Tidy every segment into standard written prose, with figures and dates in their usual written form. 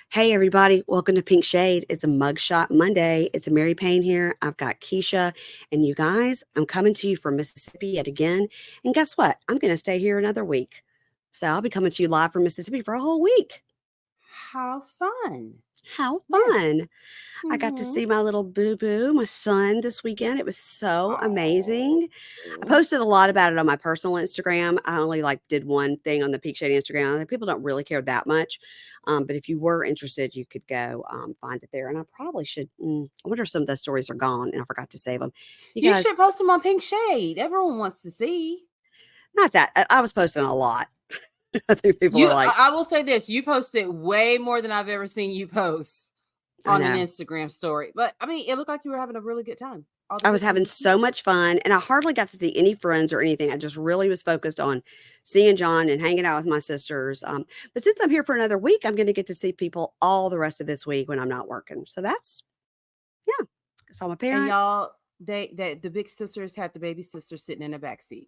Hey, everybody. Welcome to Pink Shade. It's a mugshot Monday. It's a Mary Payne here. I've got Keisha. And you guys, I'm coming to you from Mississippi yet again. And guess what? I'm going to stay here another week. So I'll be coming to you live from Mississippi for a whole week. How fun. How Yes. fun. I got to see my little boo-boo, my son, this weekend. It was so amazing. I Oh. posted a lot about it on my personal Instagram. I only did one thing on the Peak Shady Instagram. I think people don't really care that much. But if you were interested, you could go find it there. And I probably should. I wonder if some of those stories are gone and I forgot to save them. You You guys, should post them on Pink Shade. Everyone wants to see. not that. I was posting a lot. I think people are like, I will say this. You posted way more than I've ever seen you post on an Instagram story. But I mean, it looked like you were having a really good time. I was having so much fun, and I hardly got to see any friends or anything. I just really was focused on seeing John and hanging out with my sisters. But since I'm here for another week, I'm going to get to see people all the rest of this week when I'm not working. So that's, yeah, I saw my And parents. y'all, the big sisters had the baby sister sitting in the back seat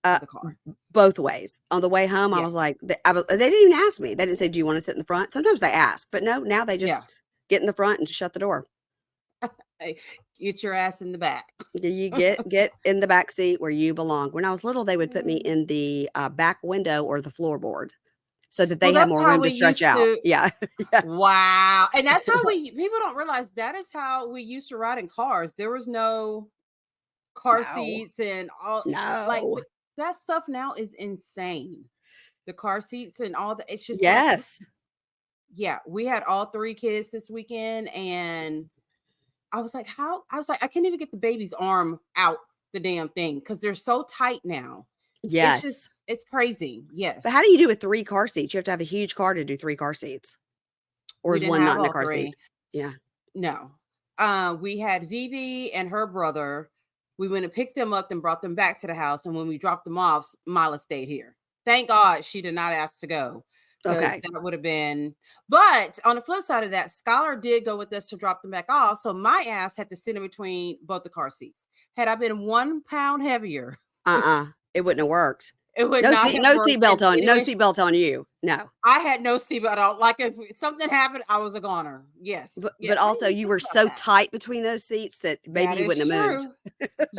of the car. Both ways. On the way home, I was like, they didn't even ask me. They didn't say, "Do you want to sit in the front?" Sometimes they ask, but no, now they just get in the front and shut the door. Get your ass in the back. You get in the back seat where you belong. When I was little, they would put me in the back window or the floorboard so that they had more room to stretch out. Yeah. Wow. And that's how people don't realize that is how we used to ride in cars. There was no car seats and all. Like that stuff now is insane. The car seats and all that. It's just yeah, we had all 3 kids this weekend and I was like, I can't even get the baby's arm out the damn thing because they're so tight now. Yes. It's crazy. Yes. But how do you do with 3 car seats? You have to have a huge car to do 3 car seats. Or is one not in a car seat? Yeah. No. We had Vivi and her brother. We went and picked them up and brought them back to the house. And when we dropped them off, Mila stayed here. Thank God she did not ask to go. Okay. That would have been, but on the flip side of that, Skylar did go with us to drop them back off. So my ass had to sit in between both the car seats. Had I been 1 pound heavier, it wouldn't have worked. It would no not no seatbelt on. No seatbelt on you. No, I had no seatbelt on. Like if something happened, I was a goner. Yes, but also you were so tight between those seats that maybe you wouldn't have moved.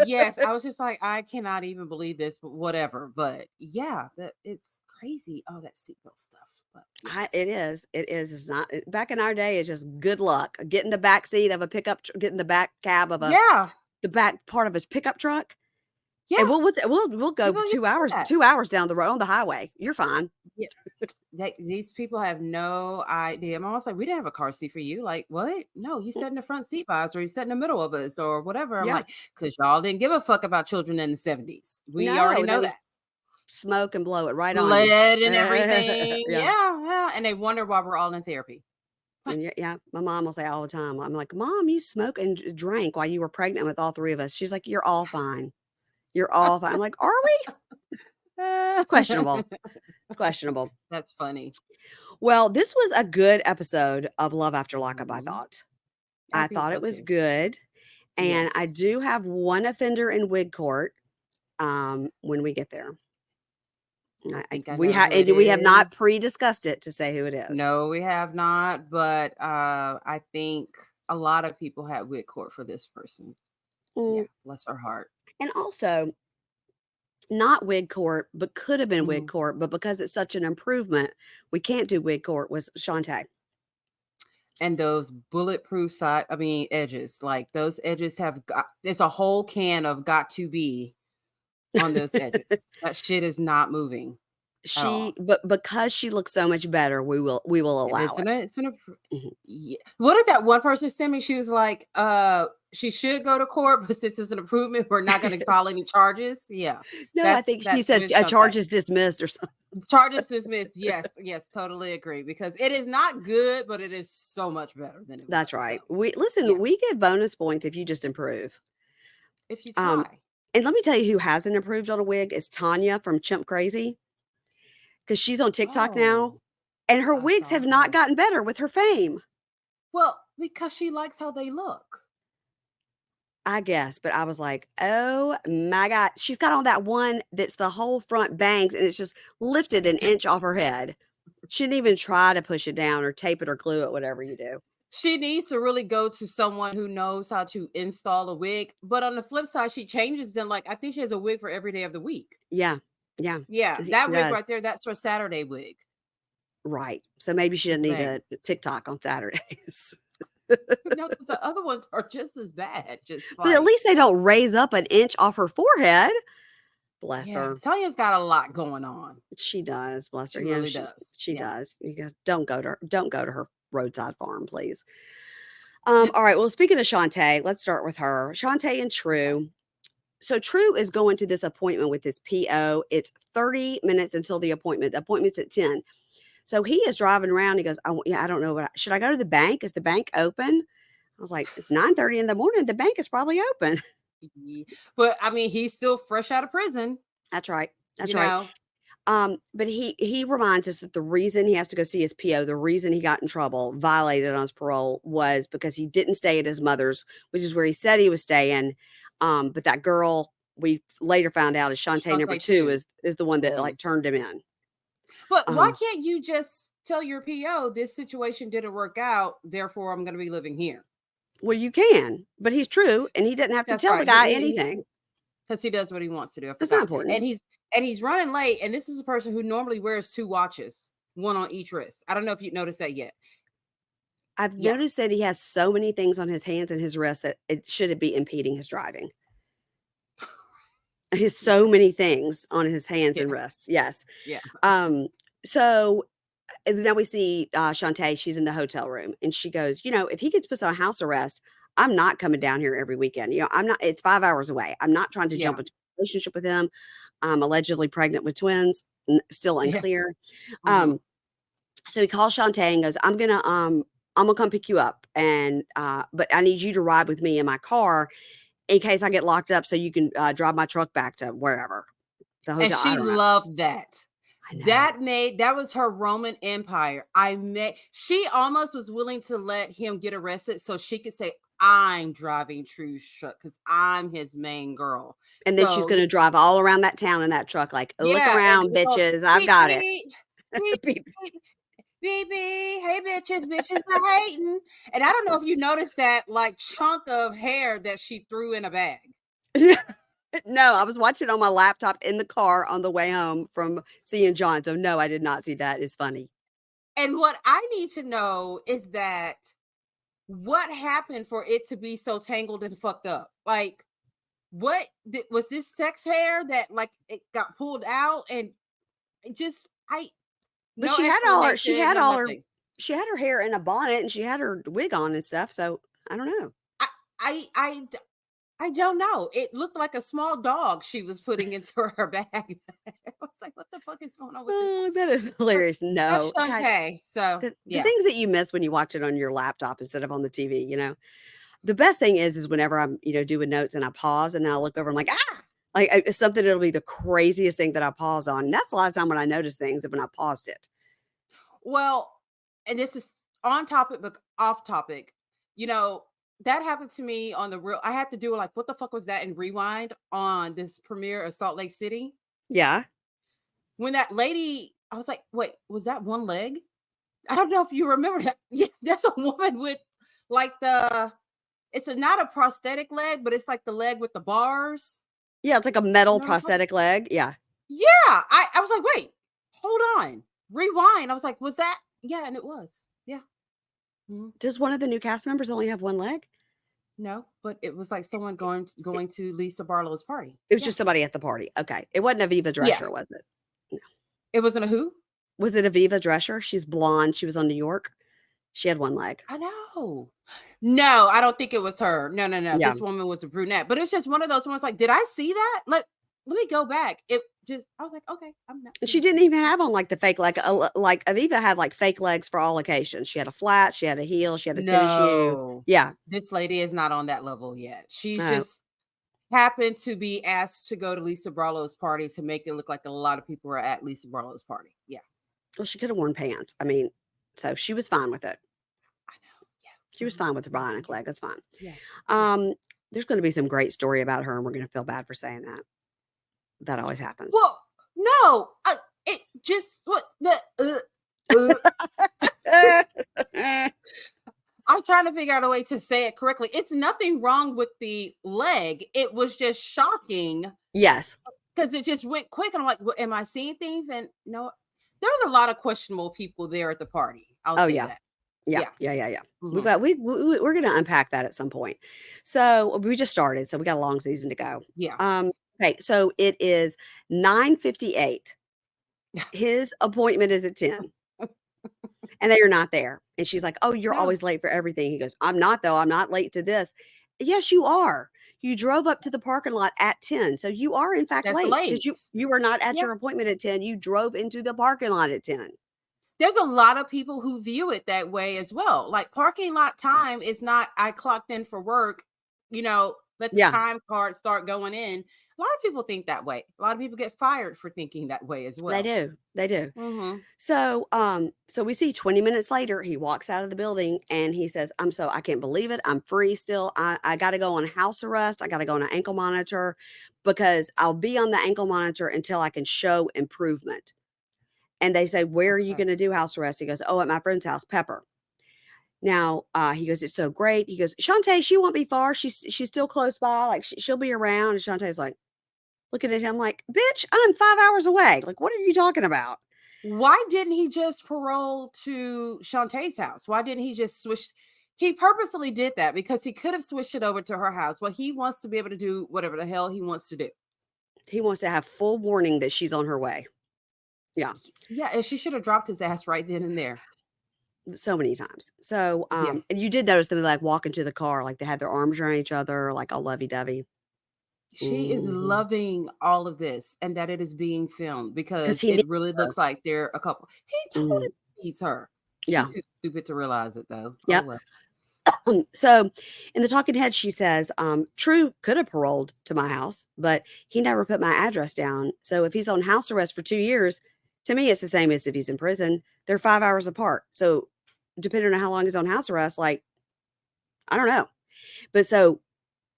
Yes, I was just like, I cannot even believe this, but whatever. But yeah, it's crazy. Oh, that seatbelt stuff. But yes. It is. It's not back in our day. It's just good luck. Get in the back seat of a pickup. Get in the back cab of the back part of a pickup truck. Yeah, and we'll go 2 hours, 2 hours down the road on the highway. You're fine. Yeah. These people have no idea. I'm almost like, we didn't have a car seat for you. Like, what? No, you sat in the front seat by us, or you sat in the middle of us, or whatever. I'm like, because y'all didn't give a fuck about children in the 70s. We already know that. Smoke and blow it right on. Lead and everything. Yeah. And they wonder why we're all in therapy. And yeah, my mom will say all the time. I'm like, Mom, you smoked and drank while you were pregnant with all 3 of us. She's like, you're all fine. You're all fine. I'm like, are we? It's questionable. It's questionable. That's funny. Well, this was a good episode of Love After Lockup, I thought. I thought it was good. And I do have one offender in WIG court when we get there. We have not pre-discussed it to say who it is. No, we have not. But I think a lot of people had WIG court for this person. Yeah, bless her heart. And also, not WIG court, but could have been WIG court, but because it's such an improvement, we can't do WIG court, was Shant. And those bulletproof edges, like those edges there's a whole can of got to be on those edges. That shit is not moving. But because she looks so much better, we will allow it. What did that one person send me? She was like, she should go to court, but since it's an improvement, we're not going to file any charges. Yeah. No, I think she said a charge is dismissed or something. Charges dismissed. Yes, totally agree. Because it is not good, but it is so much better than it was. That's right. So, we get bonus points if you just improve. If you try. And let me tell you who hasn't improved on a wig is Tanya from Chimp Crazy. Because she's on TikTok now. And her wigs have not gotten better with her fame. Well, because she likes how they look. I guess, but I was like, oh my God. She's got on that one that's the whole front bangs and it's just lifted an inch off her head. She didn't even try to push it down or tape it or glue it, whatever you do. She needs to really go to someone who knows how to install a wig. But on the flip side, she changes them. Like, I think she has a wig for every day of the week. Yeah. Yeah. Yeah, She that wig does. right there, that's her Saturday wig. Right. So maybe she doesn't need to Thanks. TikTok on Saturdays. No, because the other ones are just as bad. Just But at like, least they don't raise up an inch off her forehead. Bless yeah, her. Tanya's got a lot going on. She does, bless her. She You know, really does. she Yeah. does. You guys don't go to her roadside farm, please. All right. Well, speaking of Shantae, let's start with her. Shantae and True. So True is going to this appointment with his PO. It's 30 minutes until the appointment. The appointment's at 10. So he is driving around. He goes, I don't know. Should I go to the bank? Is the bank open? I was like, it's 9:30 in the morning. The bank is probably open. But I mean, he's still fresh out of prison. That's right. That's you right. know? But he reminds us that the reason he has to go see his PO, the reason he got in trouble, violated on his parole, was because he didn't stay at his mother's, which is where he said he was staying. But that girl we later found out is Shantae number Shantae 2 too. is the one that Mhm. like turned him in. But why can't you just tell your PO this situation didn't work out, therefore I'm going to be living here? Well, you can, but he's True, and he didn't have to That's tell the right. guy anything. Because he does what he wants to do. I That's not forgot. important. And he's running late. And this is a person who normally wears 2 watches, one on each wrist. I don't know if you noticed that yet. I've noticed that he has so many things on his hands and his wrists that it shouldn't be impeding his driving. He has so many things on his hands and wrists. Yes. Yeah. So now we see Shantae, she's in the hotel room and she goes, if he gets put on house arrest, I'm not coming down here every weekend. I'm not, it's 5 hours away. I'm not trying to jump into a relationship with him. I'm allegedly pregnant with twins, still unclear. So he calls Shantae and goes, I'm gonna come pick you up. And but I need you to ride with me in my car in case I get locked up so you can drive my truck back to wherever. The hotel. And she loved that. I know. That was her Roman Empire. She almost was willing to let him get arrested so she could say, I'm driving True's truck because I'm his main girl. And then she's going to drive all around that town in that truck like, look around, bitches. I've got it. Beep, hey, bitches are hating. And I don't know if you noticed that like chunk of hair that she threw in a bag. No, I was watching on my laptop in the car on the way home from seeing John. So no, I did not see that. It's funny. And what I need to know is that what happened for it to be so tangled and fucked up? Like, was this sex hair that like it got pulled out and just But no she had her hair in a bonnet and she had her wig on and stuff. So I don't know. I don't know. It looked like a small dog she was putting into her bag. I was like, what the fuck is going on with this? That is hilarious. No. That's Shantae. So the things that you miss when you watch it on your laptop instead of on the TV, The best thing is whenever I'm, doing notes and I pause and then I look over, I'm like, like it's something that'll be the craziest thing that I pause on. And that's a lot of time when I notice things when I paused it. Well, and this is on topic, but off topic, that happened to me on the real. I had to do like, what the fuck was that? And rewind on this premiere of Salt Lake City. Yeah. When that lady, I was like, wait, was that one leg? I don't know if you remember that. Yeah, there's a woman with like it's not a prosthetic leg, but it's like the leg with the bars. Yeah, it's like a metal prosthetic leg. Yeah. Yeah. I was like, wait, hold on. Rewind. I was like, was that? Yeah, and it was. Yeah. Mm-hmm. Does one of the new cast members only have one leg? No, but it was like someone going to Lisa Barlow's party. It was just somebody at the party. Okay. It wasn't Aviva Drescher, was it? No. It wasn't a who? Was it Aviva Drescher? She's blonde. She was on New York. She had one leg. I know. No, I don't think it was her. No. Yeah. This woman was a brunette. But it was just one of those ones like, did I see that? Let me go back. I was like, okay, I'm not. She didn't even have on like the fake leg. Like Aviva had like fake legs for all occasions. She had a flat, she had a heel, she had a tennis shoe. Yeah. This lady is not on that level yet. She's just happened to be asked to go to Lisa Barlow's party to make it look like a lot of people were at Lisa Barlow's party. Yeah. Well, she could have worn pants. I mean, so she was fine with it. I know. Yeah. She was fine with the bionic leg. That's fine. Yeah. There's going to be some great story about her, and we're going to feel bad for saying that. That always happens. Well, no, I'm trying to figure out a way to say it correctly. It's nothing wrong with the leg. It was just shocking. Yes. Because it just went quick. And I'm like, well, am I seeing things? And no, there was a lot of questionable people there at the party. I'll say that. Yeah. We're going to unpack that at some point. So we just started. So we got a long season to go. Yeah. Okay. So it is 9:58. His appointment is at 10. And they are not there. And she's like, oh, you're always late for everything. He goes, I'm not, though. I'm not late to this. Yes, you are. You drove up to the parking lot at 10. So you are, in fact, late because you were not at your appointment at 10. You drove into the parking lot at 10. There's a lot of people who view it that way as well. Like parking lot time is not, I clocked in for work, let the time card start going in. A lot of people think that way. A lot of people get fired for thinking that way as well. They do. Mm-hmm. So we see 20 minutes later, he walks out of the building and he says, I can't believe it. I'm free still. I got to go on house arrest. I got to go on an ankle monitor because I'll be on the ankle monitor until I can show improvement. And they say, where are you going to do house arrest? He goes, oh, at my friend's house, Pepper. Now, he goes, it's so great. He goes, Shantae, she won't be far. She's still close by. Like she'll be around. And Shantae's like, looking at him like, bitch, I'm 5 hours away. Like, what are you talking about? Why didn't he just parole to Shantae's house? Why didn't he just switch? He purposely did that because he could have switched it over to her house. Well, he wants to be able to do whatever the hell he wants to do. He wants to have full warning that she's on her way. Yeah. Yeah. And she should have dropped his ass right then and there. So many times. So, and you did notice them like walking to the car, like they had their arms around each other, like all lovey-dovey. She is loving all of this and that it is being filmed because it really looks like they're a couple. He totally needs her. She's too stupid to realize it though. Yeah. Oh, well. So in the talking head, she says, True could have paroled to my house, but he never put my address down. So if he's on house arrest for 2 years, to me, it's the same as if he's in prison. They're 5 hours apart. So depending on how long he's on house arrest, like, I don't know. But so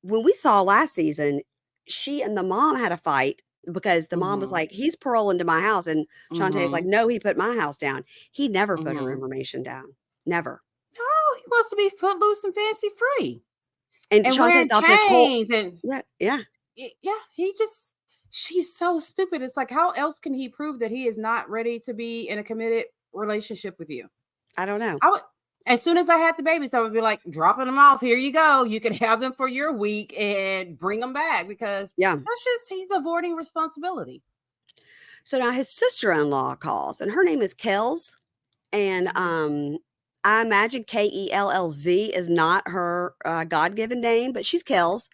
when we saw last season, she and the mom had a fight because the mom was like, he's paroling to my house. And Shantae's like, no, he put my house down. He never put her information down. Never. No, he wants to be footloose and fancy free. And Shantae thought this whole... Yeah, she's so stupid. It's like, how else can he prove that he is not ready to be in a committed relationship with you? I don't know. As soon as I had the babies, I would be like, dropping them off. Here you go. You can have them for your week and bring them back because that's just, he's avoiding responsibility. So now his sister-in-law calls and her name is Kells. And I imagine Kellz is not her God-given name, but she's Kells.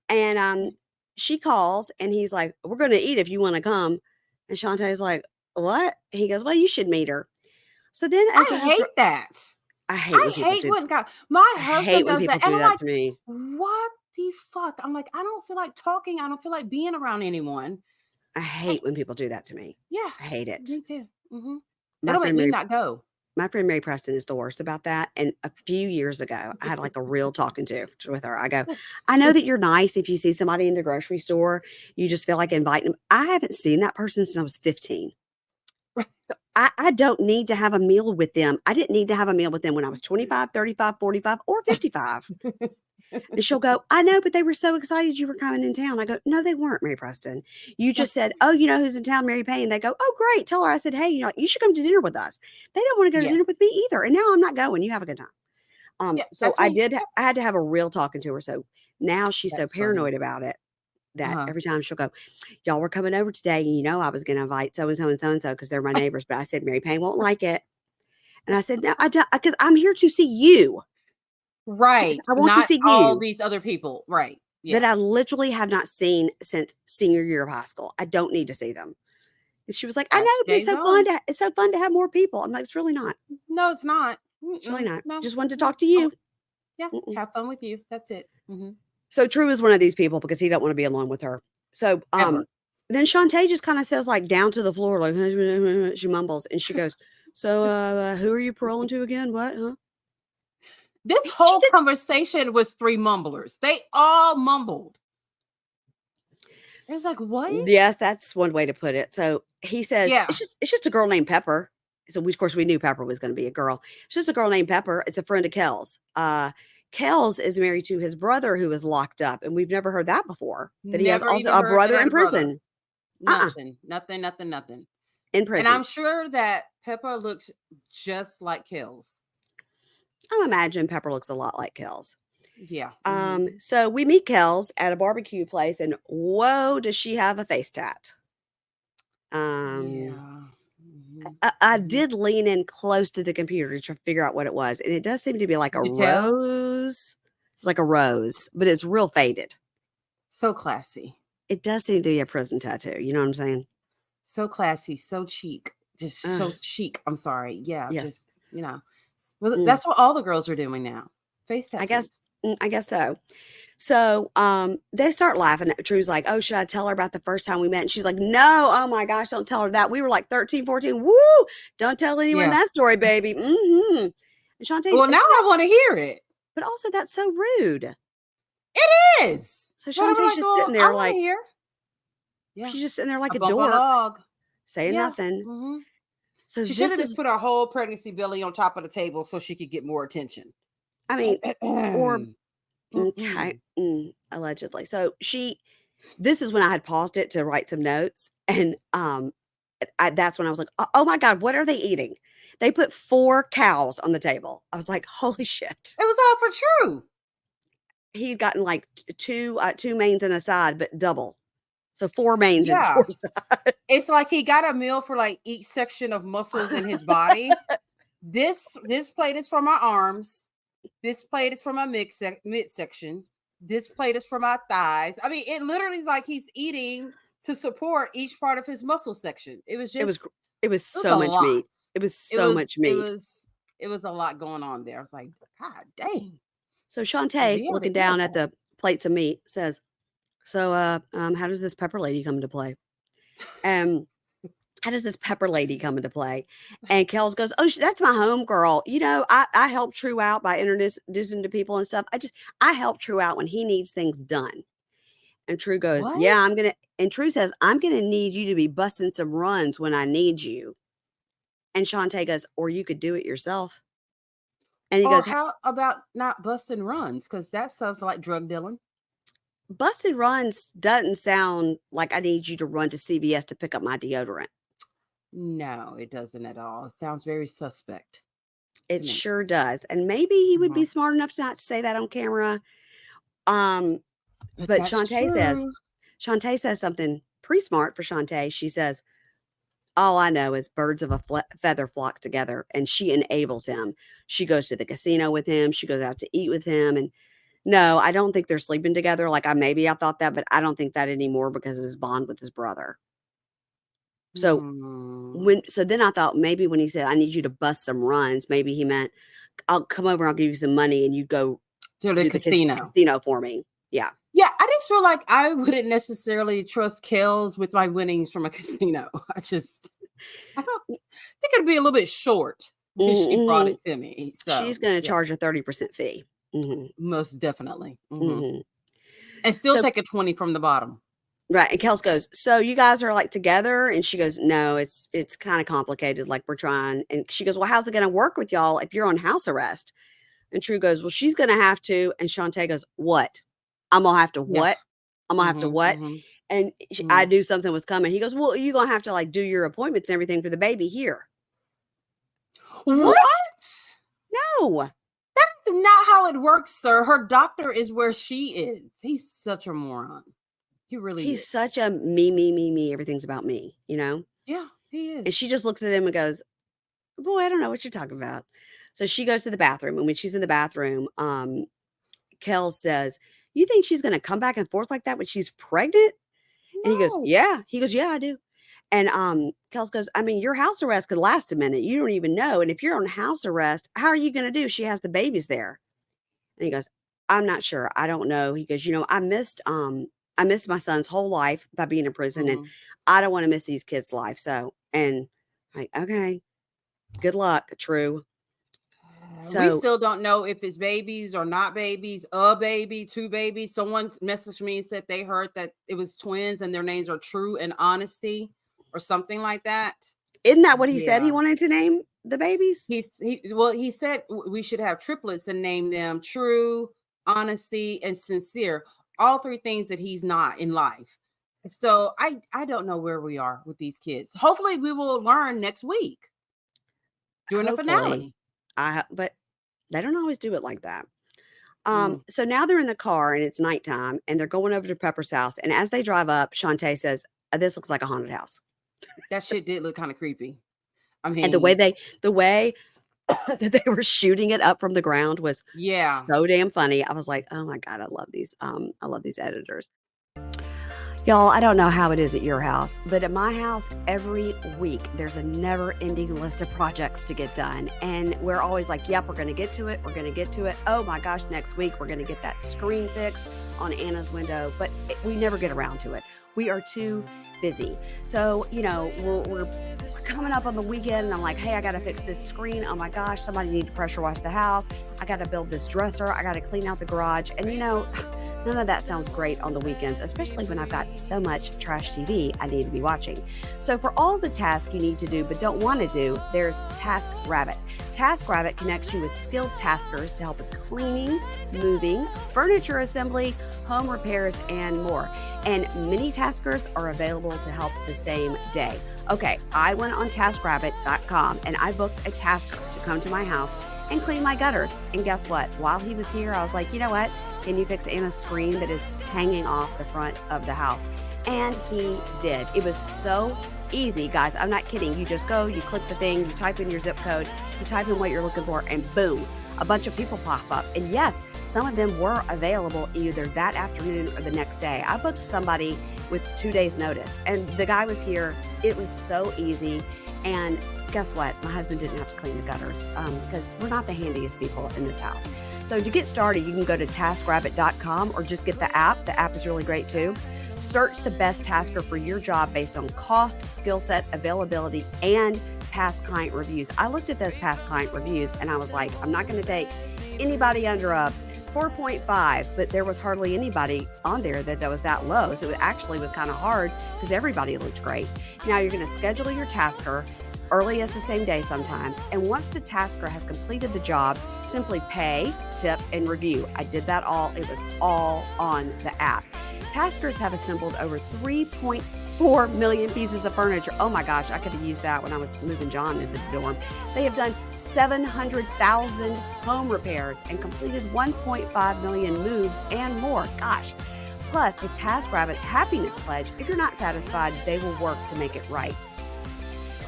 And she calls and he's like, we're going to eat if you want to come. And Shantae's like, what? He goes, well, you should meet her. So then I hate that. I hate when God, my husband does that. And I'm like, to me. What the fuck? I'm like, I don't feel like talking. I don't feel like being around anyone. I hate when people do that to me. Yeah. I hate it. Me too. That'll make me not go. My friend Mary Preston is the worst about that. And a few years ago, I had like a real talking to with her. I go, I know that you're nice if you see somebody in the grocery store, you just feel like inviting them. I haven't seen that person since I was 15. So I don't need to have a meal with them. I didn't need to have a meal with them when I was 25, 35, 45, or 55. And she'll go, I know, but they were so excited you were coming in town. I go, no, they weren't, Mary Preston. You just said, oh, you know who's in town, Mary Payne. They go, oh, great. Tell her I said, hey, you should come to dinner with us. They don't want to go to dinner with me either. And now I'm not going. You have a good time. So I had to have a real talking to her. So now she's so paranoid about it that every time she'll go, y'all were coming over today. And I was going to invite so-and-so and so-and-so because they're my neighbors. But I said, Mary Payne won't like it. And I said, no, I don't, because I'm here to see you. Right. I want to see you. All these other people. Right. Yeah. That I literally have not seen since senior year of high school. I don't need to see them. And she was like, I know, but it's so fun to have more people. I'm like, it's really not. No, it's not. It's really not. No. Just wanted to talk to you. Yeah. Have fun with you. That's it. So True is one of these people because he don't want to be alone with her. So then Shantae just kind of says like down to the floor, like she mumbles and she goes, so who are you paroling to again? What? Huh? This whole conversation was three mumblers. They all mumbled. It was like, what? Yes, that's one way to put it. So he says, it's just a girl named Pepper. so of course we knew Pepper was going to be a girl. It's just a girl named Pepper. It's a friend of Kel's. Kel's is married to his brother who is locked up, and we've never heard that before. That he has also a brother in prison. Nothing. In prison. And I'm sure that Pepper looks just like Kel's. I imagine Pepper looks a lot like Kel's. Yeah. So we meet Kel's at a barbecue place, and whoa, does she have a face tat? I did lean in close to the computer to try to figure out what it was, and it does seem to be like a rose. It's like a rose, but it's real faded. So classy. It does seem to be a prison tattoo. You know what I'm saying? So classy, so chic, just so chic. I'm sorry. Yeah, yes. Just, you know. Well, that's what all the girls are doing now. Face tattoos. I guess so. So they start laughing. True's like, oh, should I tell her about the first time we met? And she's like, no, oh my gosh, don't tell her that. We were like 13, 14. Woo! Don't tell anyone that story, baby. Mm-hmm. And Shantae, well, now I want to hear it. But also, that's so rude. It is. So Shantae's just sitting there like, yeah. She's just sitting there like a dork, saying nothing. Mm-hmm. So she should have just put her whole pregnancy belly on top of the table so she could get more attention. I mean, or okay, allegedly. So this is when I had paused it to write some notes, and that's when I was like, oh my God, what are they eating? They put 4 cows on the table. I was like, holy shit! It was all for True. He'd gotten like two mains and a side, but double. So 4 mains and 4 sides. It's like he got a meal for like each section of muscles in his body. This plate is for my arms. This plate is for my midsection. This plate is for my thighs. I mean, it literally is like he's eating to support each part of his muscle section. It was just it was so much meat. It was so much meat. It was a lot going on there. I was like, God dang. So Shantae, looking down at the plates of meat, says, so how does this Pepper lady come into play? How does this Pepper lady come into play? And Kels goes, oh, that's my home girl. You know, I help True out by introducing to people and stuff. I help True out when he needs things done. And True goes, what? Yeah, and True says, I'm going to need you to be busting some runs when I need you. And Shantae goes, or you could do it yourself. And he goes, how about not busting runs? Because that sounds like drug dealing. Busted runs doesn't sound like I need you to run to CVS to pick up my deodorant. No, it doesn't at all. It sounds very suspect. It sure does. And maybe he would be smart enough not to say that on camera. But Shantae says something pretty smart for Shantae. She says, all I know is birds of a feather flock together, and she enables him. She goes to the casino with him. She goes out to eat with him. And no, I don't think they're sleeping together. Like I thought that, but I don't think that anymore because of his bond with his brother. So then I thought maybe when he said, I need you to bust some runs, maybe he meant I'll come over, I'll give you some money and you go to the casino for me. Yeah. Yeah. I just feel like I wouldn't necessarily trust Kells with my winnings from a casino. I don't think it'd be a little bit short because she brought it to me. So she's going to charge a 30% fee. Mm-hmm. Most definitely. Mm-hmm. And still take a 20 from the bottom. Right. And Kels goes, so you guys are like together? And she goes, no, it's kind of complicated. Like we're trying. And she goes, well, how's it going to work with y'all if you're on house arrest? And True goes, well, she's going to have to. And Shantae goes, what? I'm going to have to what? I'm going to have to what? And I knew something was coming. He goes, well, you're going to have to like do your appointments and everything for the baby here. What? No. That's not how it works, sir. Her doctor is where she is. He's such a moron. He really He's such a me. Everything's about me, you know? Yeah, he is. And she just looks at him and goes, boy, I don't know what you're talking about. So she goes to the bathroom. And when she's in the bathroom, Kel says, you think she's going to come back and forth like that when she's pregnant? No. And he goes, yeah. He goes, yeah, I do. And Kels goes, I mean, your house arrest could last a minute. You don't even know. And if you're on house arrest, how are you going to do? She has the babies there. And he goes, I'm not sure. I don't know. He goes, you know, I missed my son's whole life by being in prison, and I don't want to miss these kids' life. So, and like, okay, good luck, True. So we still don't know if it's babies or not babies, a baby, 2 babies. Someone messaged me and said they heard that it was twins and their names are True and Honesty or something like that. Isn't that what he said he wanted to name the babies? He said we should have triplets and name them True, Honesty, and Sincere. All three things that he's not in life. So I don't know where we are with these kids. Hopefully we will learn next week during the finale. But they don't always do it like that. So now they're in the car and it's nighttime and they're going over to Pepper's house. And as they drive up, Shantae says, "This looks like a haunted house." That shit did look kind of creepy. I mean, and the way that they were shooting it up from the ground was so damn funny. I was like, oh my God, I love these editors. Y'all, I don't know how it is at your house, but at my house, every week, there's a never-ending list of projects to get done. And we're always like, yep, we're going to get to it. We're going to get to it. Oh my gosh, next week, we're going to get that screen fixed on Anna's window. But we never get around to it. We are too busy. So, we're coming up on the weekend and I'm like, hey, I got to fix this screen. Oh my gosh, somebody need to pressure wash the house. I got to build this dresser. I got to clean out the garage. And none of that sounds great on the weekends, especially when I've got so much trash TV I need to be watching. So for all the tasks you need to do but don't want to do, there's TaskRabbit. TaskRabbit connects you with skilled taskers to help with cleaning, moving, furniture assembly, home repairs, and more. And many taskers are available to help the same day. Okay, I went on TaskRabbit.com and I booked a tasker to come to my house and clean my gutters. And guess what? While he was here, I was like, you know what? Can you fix Anna's screen that is hanging off the front of the house? And he did. It was so easy, guys. I'm not kidding. You just go, you click the thing, you type in your zip code, you type in what you're looking for, and boom, a bunch of people pop up. And yes, some of them were available either that afternoon or the next day. I booked somebody with 2 days notice and the guy was here. It was so easy. And guess what? My husband didn't have to clean the gutters because we're not the handiest people in this house. So to get started, you can go to TaskRabbit.com or just get the app. The app is really great too. Search the best tasker for your job based on cost, skill set, availability, and past client reviews. I looked at those past client reviews and I was like, I'm not going to take anybody under a 4.5, but there was hardly anybody on there that was that low. So it actually was kind of hard because everybody looked great. Now you're going to schedule your tasker early as the same day sometimes. And once the tasker has completed the job, simply pay, tip, and review. I did that all. It was all on the app. Taskers have assembled over 3.4 million pieces of furniture. Oh my gosh, I could have used that when I was moving John into the dorm. They have done 700,000 home repairs and completed 1.5 million moves and more. Gosh. Plus, with TaskRabbit's Happiness Pledge, if you're not satisfied, they will work to make it right.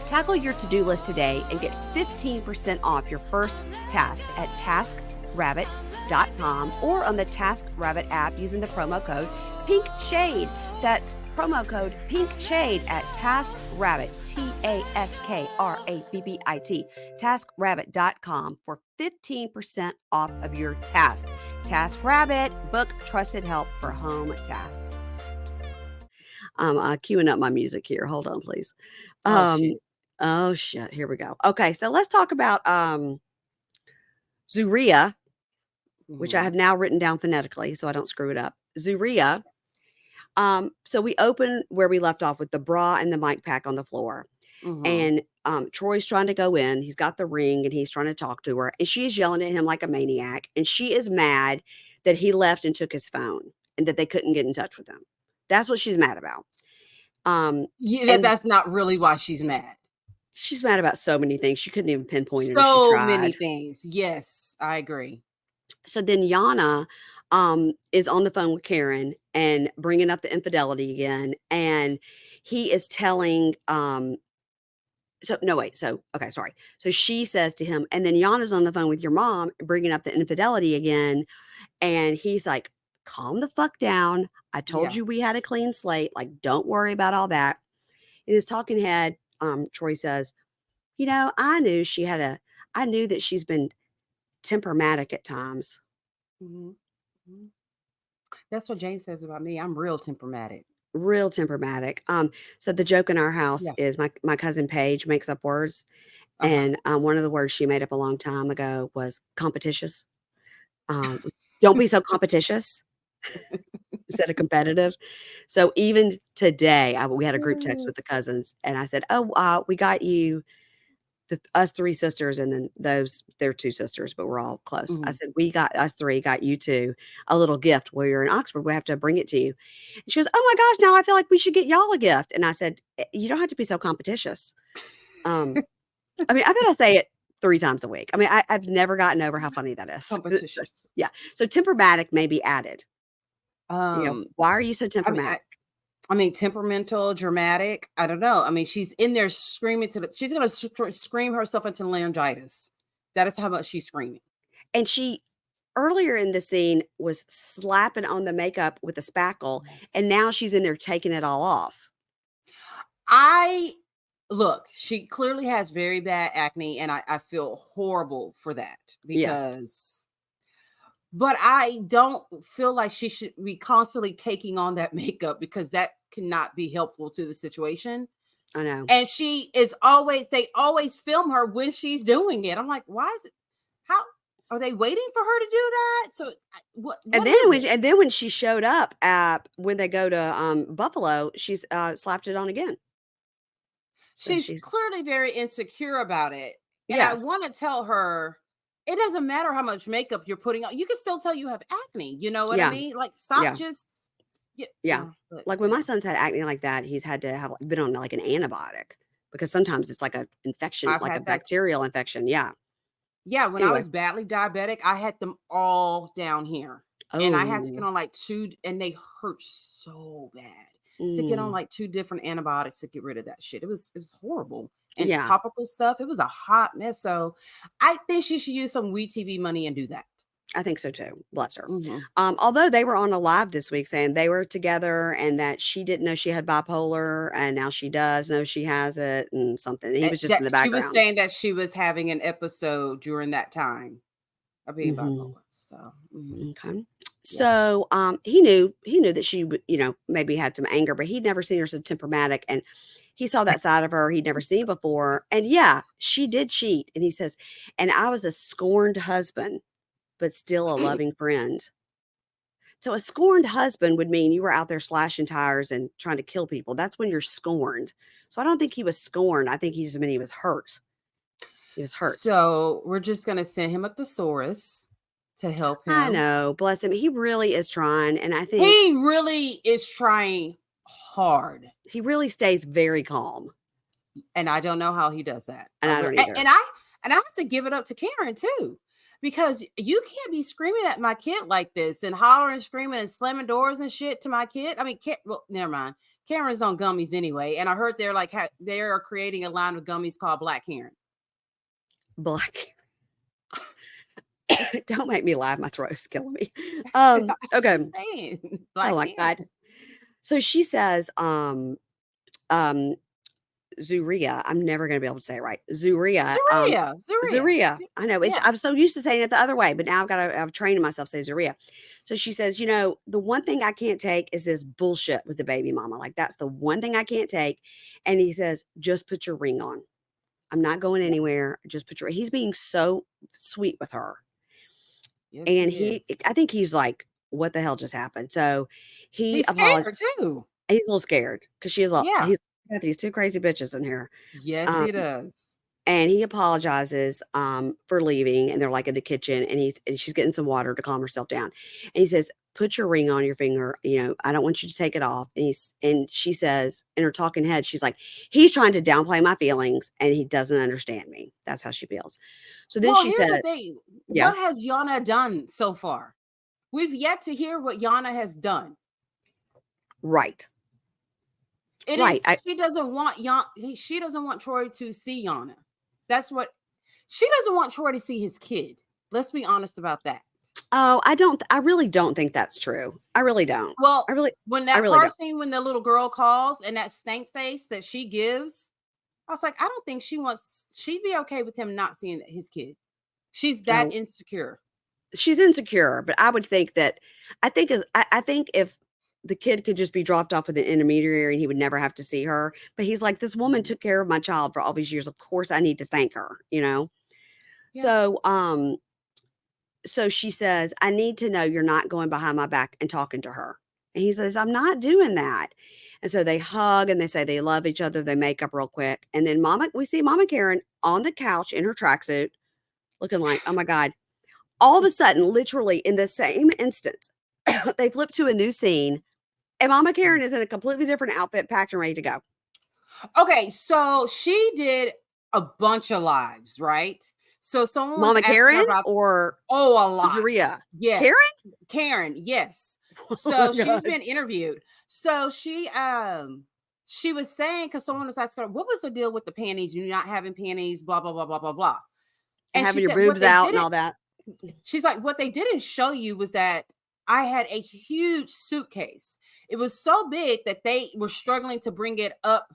Tackle your to-do list today and get 15% off your first task at TaskRabbit.com or on the TaskRabbit app using the promo code PINKSHADE. That's promo code PINKSHADE at TaskRabbit, TaskRabbit, TaskRabbit.com for 15% off of your task. TaskRabbit, book trusted help for home tasks. Queuing up my music here. Hold on, please. Oh shit. Here we go. Okay, so let's talk about Zeruiah, which I have now written down phonetically so I don't screw it up. Zeruiah. So we open where we left off with the bra and the mic pack on the floor. And Troy's trying to go in. He's got the ring and he's trying to talk to her. And she's yelling at him like a maniac. And she is mad that he left and took his phone and that they couldn't get in touch with him. That's what she's mad about. That's not really why she's mad. She's mad about so many things. She couldn't even pinpoint it. So many things. Yes, I agree. So then Yana is on the phone with Karen and bringing up the infidelity again. And he is telling, So she says to him, and then Yana's on the phone with your mom, bringing up the infidelity again. And he's like, calm the fuck down. I told you we had a clean slate. Like, don't worry about all that. In his talking head, Troy says, I knew that she's been temperamatic at times. Mm-hmm. That's what James says about me. I'm real temperamatic. So the joke in our house is my cousin Paige makes up words. And one of the words she made up a long time ago was competitious. Don't be so competitious. instead of competitive. So even today, we had a group text with the cousins, and I said, "Oh, we got you, us three sisters, and then they're two sisters, but we're all close." I said, "We got us three, got you two a little gift. While you're in Oxford, we have to bring it to you." And she goes, "Oh my gosh, now I feel like we should get y'all a gift." And I said, "You don't have to be so competitious." I mean, I bet I say it 3 times a week. I mean, I've never gotten over how funny that is. Competition. Yeah. So temperamatic may be added. Um, Why are you so I mean, temperamatic? I mean, temperamental, dramatic. I don't know. I mean, she's in there screaming she's gonna scream herself into laryngitis. That is how much she's screaming. And she earlier in the scene was slapping on the makeup with a spackle, and now she's in there taking it all off. Look, she clearly has very bad acne, and I feel horrible for that because but I don't feel like she should be constantly caking on that makeup because that cannot be helpful to the situation. I know. And they always film her when she's doing it. I'm like, why is it, how are they waiting for her to do that? So what And then when she showed up when they go to Buffalo, she's slapped it on again. So she's clearly very insecure about it. And I yes. want to tell her, it doesn't matter how much makeup you're putting on. You can still tell you have acne. You know what I mean? Like, stop just. Yeah. Like when my son's had acne like that, he's had to have been on like an antibiotic because sometimes it's like an infection, I've like a had that. bacterial infection. Yeah. Yeah. When I was badly diabetic, I had them all down here. And I had to get on like 2, and they hurt so bad. To get on like 2 different antibiotics to get rid of that shit. It was horrible. And topical stuff, it was a hot mess. So I think she should use some WeTV money and do that. I think so too. Bless her. Although they were on a live this week saying they were together and that she didn't know she had bipolar and now she does know she has it and something. And he was just in the background. She was saying that she was having an episode during that time of being bipolar. So okay. So he knew that she would, maybe had some anger, but he'd never seen her so temperamatic, and he saw that side of her he'd never seen before. And yeah, she did cheat. And he says, and I was a scorned husband, but still a loving friend. So a scorned husband would mean you were out there slashing tires and trying to kill people. That's when you're scorned. So I don't think he was scorned. I think he just meant he was hurt. He was hurt. So we're just going to send him a thesaurus to help him. I know. Bless him. He really is trying. And I think he really is trying hard. He really stays very calm. And I don't know how he does that. And I don't either. And I have to give it up to Karen too. Because you can't be screaming at my kid like this and hollering, screaming, and slamming doors and shit to my kid. I mean, well, never mind. Karen's on gummies anyway, and I heard they are creating a line of gummies called Black Karen. Black. Don't make me laugh. My throat's killing me. Okay. Oh my God. So she says, Zeruiah. I'm never going to be able to say it right. Zeruiah. Zeruiah. I know. I'm so used to saying it the other way, but now I've trained myself to say Zeruiah. So she says, the one thing I can't take is this bullshit with the baby mama. Like, that's the one thing I can't take. And he says, just put your ring on. I'm not going anywhere. Just put he's being so sweet with her. Yes, and I think he's like, what the hell just happened? So he's scared too. He's a little scared because he's got these 2 crazy bitches in here. Yes, he does. And he apologizes for leaving, and they're like in the kitchen, and she's getting some water to calm herself down. And he says, put your ring on your finger. I don't want you to take it off. And she says, in her talking head, she's like, he's trying to downplay my feelings and he doesn't understand me. That's how she feels. So then she said, the thing. Yes. What has Yana done so far? We've yet to hear what Yana has done. Right. She doesn't want she doesn't want Troy to see Yana. That's what she doesn't want Troy to see his kid. Let's be honest about that. Oh, I really don't think that's true. I really don't. Well, when that car scene, when the little girl calls and that stank face that she gives, I was like, I don't think she'd be okay with him not seeing his kid. She's that insecure. She's insecure, but I would think I think if the kid could just be dropped off with an intermediary and he would never have to see her. But he's like, this woman took care of my child for all these years. Of course I need to thank her, Yeah. So she says, I need to know you're not going behind my back and talking to her. And he says, I'm not doing that. And so they hug and they say they love each other. They make up real quick. And then we see Mama Karen on the couch in her tracksuit looking like, oh my God. All of a sudden, literally in the same instance, they flip to a new scene and Mama Karen is in a completely different outfit, packed and ready to go. Okay, so she did a bunch of lives, right? So someone was Mama Karen about, a lot. Zeruiah? Yes. Karen, yes. So she's been interviewed. So she was saying, because someone was asking her, what was the deal with the panties? You're not having panties, blah, blah, blah, blah, blah, blah. And having your boobs out and all that. She's like, what they didn't show you was that I had a huge suitcase. It was so big that they were struggling to bring it up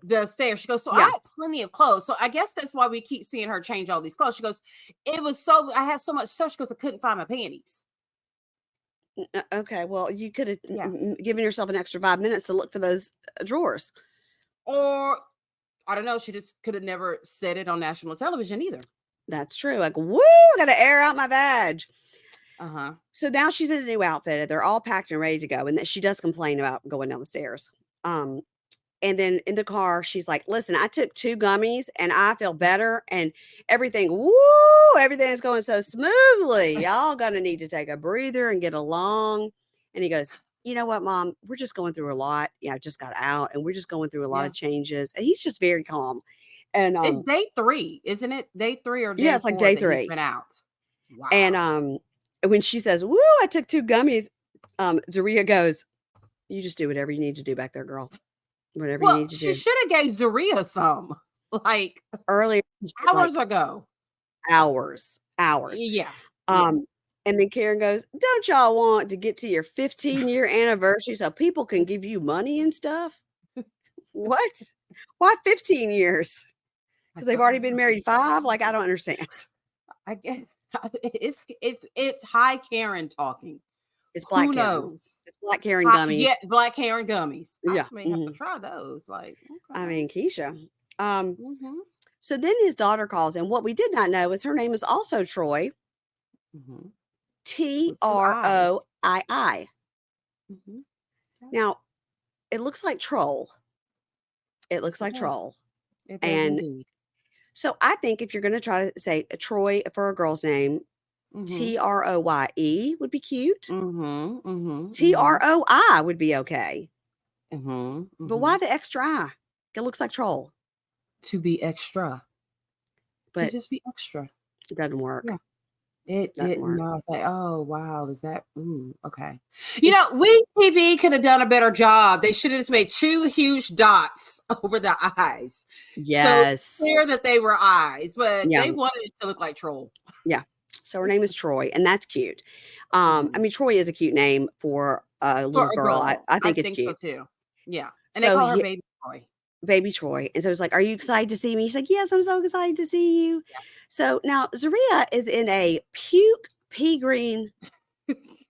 the stairs. She goes, so I had plenty of clothes. So I guess that's why we keep seeing her change all these clothes. She goes, I had so much stuff. She goes, I couldn't find my panties. Okay, well, you could have given yourself an extra 5 minutes to look for those drawers. Or, I don't know, she just could have never said it on national television either. That's true. Like, woo, I got to air out my vag. Uh-huh. So now she's in a new outfit. They're all packed and ready to go. And she does complain about going down the stairs. And then in the car, she's like, listen, I took 2 gummies and I feel better and everything is going so smoothly. Y'all gonna need to take a breather and get along. And he goes, you know what, Mom, we're just going through a lot. Yeah, I just got out and we're just going through a lot of changes. And he's just very calm. And it's day 3, isn't it? Day 3 or day 4? Yeah, it's like day 3. He's been out. Wow. And when she says, woo, I took 2 gummies, Zeruiah goes, you just do whatever you need to do back there, girl. Whatever you need to do. She should have gave Zeruiah some, like earlier, hours ago. Hours. Yeah. And then Karen goes, don't y'all want to get to your 15-year anniversary so people can give you money and stuff? What? Why 15 years? Because they've already been married 5? Like, I don't understand. I guess it's high Karen talking. It's Black Karen. Who knows? It's Black Karen gummies. Yeah, Black Karen gummies. Yeah. I may have to try those. Like, okay. I mean, Keisha. So then his daughter calls, and what we did not know is her name is also Troy. Troii. Now, it looks like troll. It looks like troll. It does indeed. So I think if you're going to try to say Troy for a girl's name, Troye would be cute. Troi would be okay. But why the extra I? It looks like troll. To be extra. But to just be extra. It doesn't work. Yeah. It didn't work. I was like, oh, wow. Is that? Okay. You know, WIG TV could have done a better job. They should have just made 2 huge dots over the eyes. Yes. So clear that they were eyes, but they wanted it to look like troll. Yeah. So her name is Troy, and that's cute. I mean, Troy is a cute name for a little girl. I think it's cute. So too. Yeah. And they call her Baby Troy. Baby Troy. And so it's like, are you excited to see me? She's like, yes, I'm so excited to see you. Yeah. So now Zaria is in a puke pea green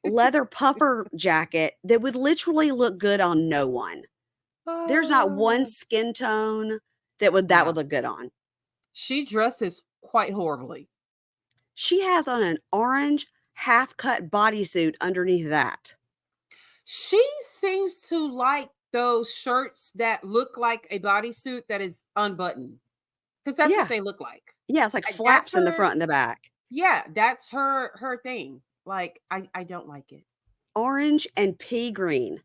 leather puffer jacket that would literally look good on no one. There's not one skin tone that would look good on. She dresses quite horribly. She has on an orange half-cut bodysuit underneath that. She seems to like those shirts that look like a bodysuit that is unbuttoned. Because that's what they look like. Yeah, it's like flaps in the front and the back. Yeah, that's her thing. Like, I don't like it. Orange and pea green.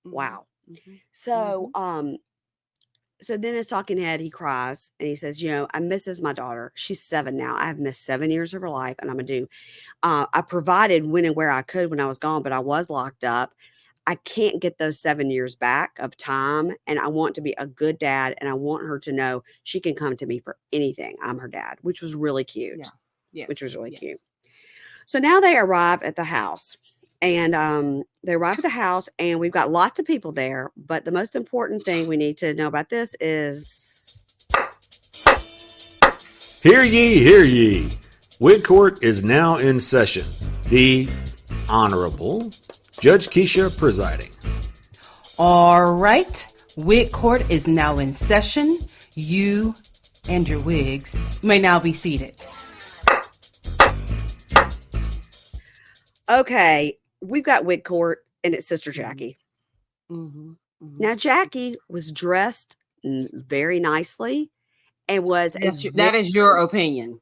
Wow. So, so then his talking head, he cries and he says, you know, I misses my daughter. She's 7 now. I have missed 7 years of her life and I'm going to do. I provided when and where I could when I was gone, but I was locked up. I can't get those 7 years back of time. And I want to be a good dad. And I want her to know she can come to me for anything. I'm her dad, which was really cute. Yeah. Yes. Which was really cute. So now they arrive at the house. And they arrive at the house and we've got lots of people there. But the most important thing we need to know about this is... Hear ye, hear ye. WIG Court is now in session. The Honorable Judge Keisha presiding. All right. WIG Court is now in session. You and your wigs may now be seated. Okay. We've got WIG Court and it's Sister Jackie. Now, Jackie was dressed very nicely and was that is your opinion.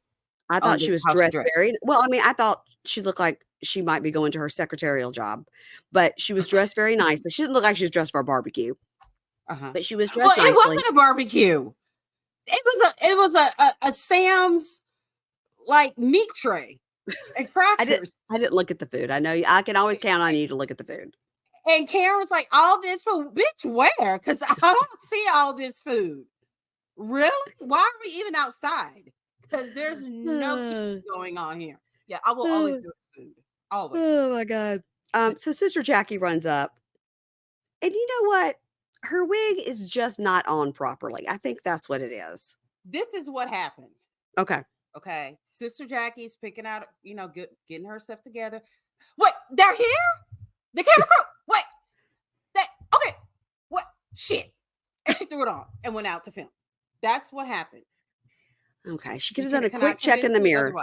I thought she was dressed very well. I mean, I thought she looked like she might be going to her secretarial job, but she was dressed very nicely. She didn't look like she was dressed for a barbecue, but she was dressed nicely. It wasn't a barbecue. It was a Sam's like meat tray and crackers. I didn't look at the food. I know I can always count on you to look at the food. And Karen was like, all this food, bitch, where? Because I don't see all this food. Really? Why are we even outside? Because there's no keep going on here. Yeah, I will always do food. Always. Oh my God. So Sister Jackie runs up. And you know what? Her wig is just not on properly. I think that's what it is. This is what happened. Okay. Sister Jackie's picking out, getting herself together. Wait, they're here? The camera crew. Wait. Okay. What? Shit. And she threw it on and went out to film. That's what happened. Okay. She could have done a quick check in the mirror.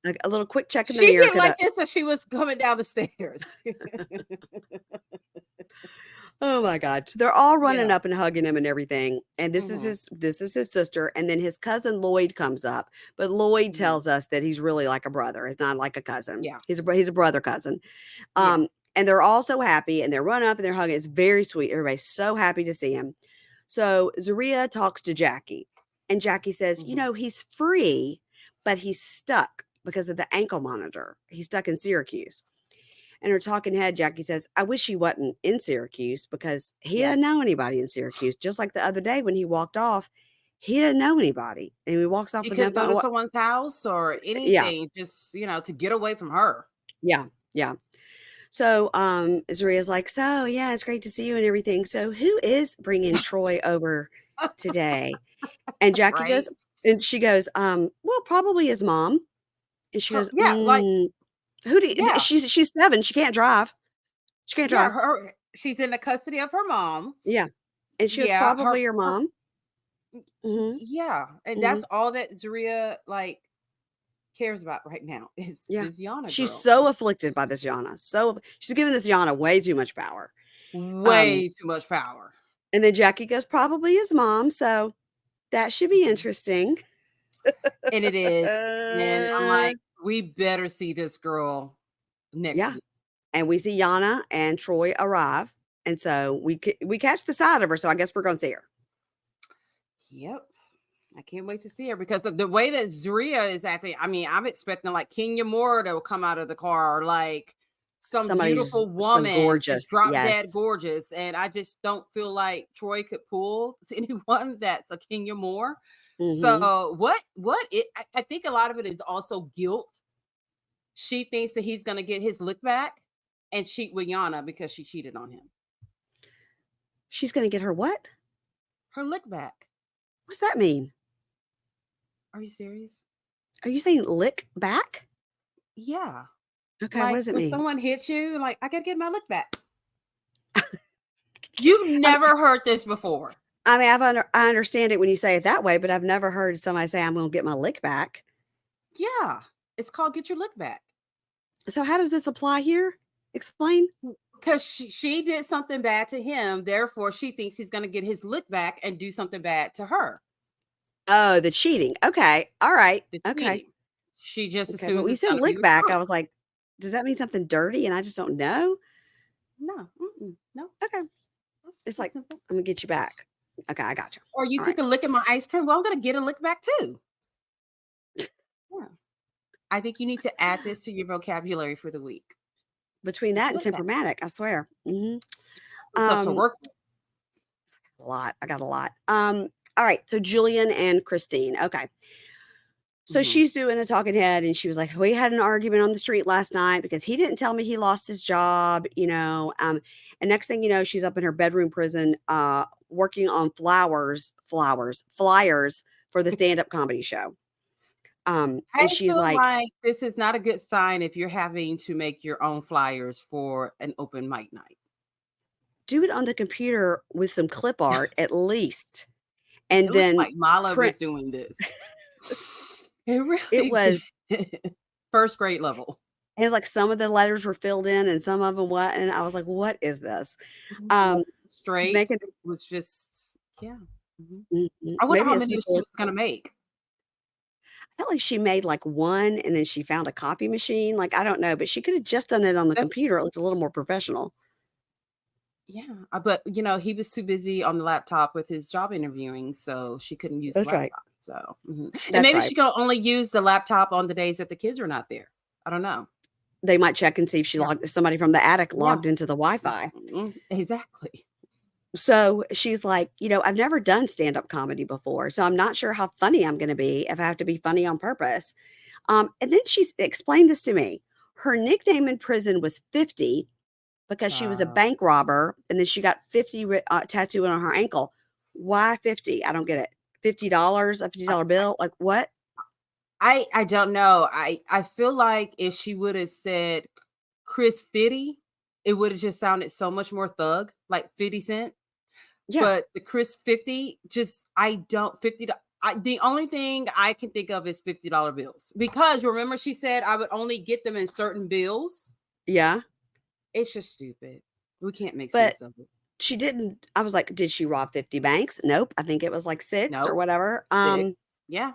Like a little quick check in the mirror. She did like this as she was coming down the stairs. Oh my God. They're all running up and hugging him and everything. And this is his sister. And then his cousin Lloyd comes up. But Lloyd tells us that he's really like a brother. It's not like a cousin. Yeah. He's a brother cousin. And they're all so happy and they're running up and they're hugging. It's very sweet. Everybody's so happy to see him. So Zeruiah talks to Jackie. And Jackie says, he's free, but he's stuck because of the ankle monitor. He's stuck in Syracuse. And her talking head, Jackie says, I wish he wasn't in Syracuse because he didn't know anybody in Syracuse. Just like the other day when he walked off, he didn't know anybody. And he walks off. He couldn't go to someone's house or anything, just, to get away from her. Yeah. So Zeruiah's like, so, yeah, it's great to see you and everything. So who is bringing Troy over today? And Jackie goes, and she goes, well, probably his mom. And she goes, who do you, she's 7. She can't drive. She can't drive. She's in the custody of her mom. Yeah. And she was probably your mom. Yeah. And that's all that Zeruiah cares about right now is this Yana girl. She's so afflicted by this Yana. So she's giving this Yana way too much power. Way too much power. And then Jackie goes, probably his mom. So that should be interesting. And it is. And I'm like, we better see this girl next week. And we see Yana and Troy arrive. And so we catch the side of her. So I guess we're going to see her. Yep. I can't wait to see her because of the way that Zeruiah is acting. I mean, I'm expecting Kenya Moore to come out of the car or somebody beautiful woman. Gorgeous. Drop dead gorgeous. And I just don't feel like Troy could pull to anyone that's a Kenya Moore. So I think a lot of it is also guilt. She thinks that he's going to get his lick back and cheat with Yana because she cheated on him. She's going to get her what? Her lick back. What's that mean? Are you serious? Are you saying lick back? Yeah. Okay. What does it mean? When someone hits you, I got to get my lick back. You've never heard this before. I mean, I understand it when you say it that way, but I've never heard somebody say, I'm going to get my lick back. Yeah. It's called get your lick back. So how does this apply here? Explain. Because she did something bad to him. Therefore, she thinks he's going to get his lick back and do something bad to her. Oh, the cheating. Okay. All right. Okay. She just assumes. But we said lick back. I was like, does that mean something dirty? And I just don't know. No. No. Okay. It's like, simple. I'm going to get you back. Okay, I got you. Or you took a lick of my ice cream. Well, I'm going to get a lick back too. Yeah. I think you need to add this to your vocabulary for the week. Between that and temperamatic, I swear. To work. A lot. I got a lot. All right. So Julian and Christine. Okay. So she's doing a talking head and she was like, we had an argument on the street last night because he didn't tell me he lost his job, and next thing you know, she's up in her bedroom prison, working on flyers for the stand-up comedy show. And she's like, this is not a good sign if you're having to make your own flyers for an open mic night. Do it on the computer with some clip art at least. And then like Mala was doing this. It was first grade level. It was like some of the letters were filled in and some of them what, and I was like, "What is this?" Straight making was just I wonder maybe how it's many she was gonna make. I felt like she made like one and then she found a copy machine. Like, I don't know, but she could have just done it on the That's computer. It looked a little more professional. but he was too busy on the laptop with his job interviewing, so she couldn't use the That's right. laptop. So, and That's maybe right. she could only use the laptop on the days that the kids are not there. I don't know. They might check and see if if somebody from the attic logged into the Wi-Fi. Exactly. So she's like, I've never done stand-up comedy before, so I'm not sure how funny I'm going to be if I have to be funny on purpose. And then she explained this to me. Her nickname in prison was 50 because she was a bank robber, and then she got 50 tattooed on her ankle. Why 50? I don't get it. $50, a $50 bill? Like what? I don't know. I feel like if she would have said Chris 50, it would have just sounded so much more thug, like 50 Cent. Yeah. But the Chris 50, the only thing I can think of is $50 bills. Because remember she said I would only get them in certain bills. Yeah. It's just stupid. We can't make But sense of it. she didn't. I was like, did she rob 50 banks? Nope. I think it was like 6 or whatever. 6. Yeah.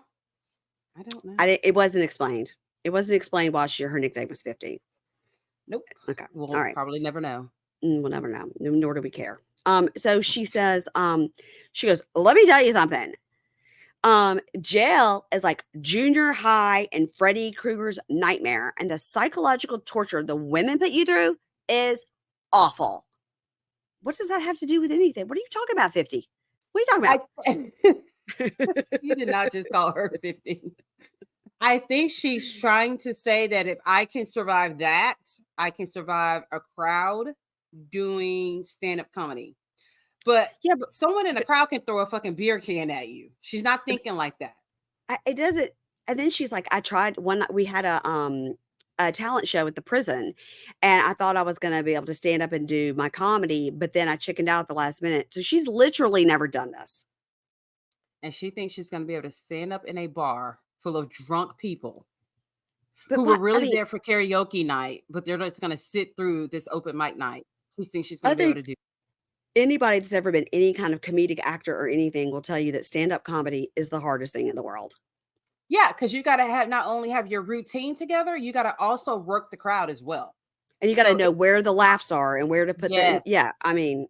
I don't know. It wasn't explained. It wasn't explained why her nickname was 50. Nope. Okay. We'll all right. probably never know. We'll never know. Nor do we care. So she says, she goes, let me tell you something. Jail is like junior high and Freddy Krueger's nightmare, and the psychological torture the women put you through is awful. What does that have to do with anything? What are you talking about, 50? What are you talking about? You did not just call her 50. I think she's trying to say that if I can survive that, I can survive a crowd doing stand-up comedy. But someone in the crowd can throw a fucking beer can at you. She's not thinking like that. It doesn't. And then she's like, I tried one night. We had a talent show at the prison, and I thought I was going to be able to stand up and do my comedy, but then I chickened out at the last minute. So she's literally never done this. And she thinks she's going to be able to stand up in a bar full of drunk people who were really there for karaoke night, but they're just going to sit through this open mic night. She thinks she's going to be able to do. Anybody that's ever been any kind of comedic actor or anything will tell you that stand-up comedy is the hardest thing in the world. Yeah, because you got to not only have your routine together, you got to also work the crowd as well. And you got to know where the laughs are and where to put them. Yeah, I mean.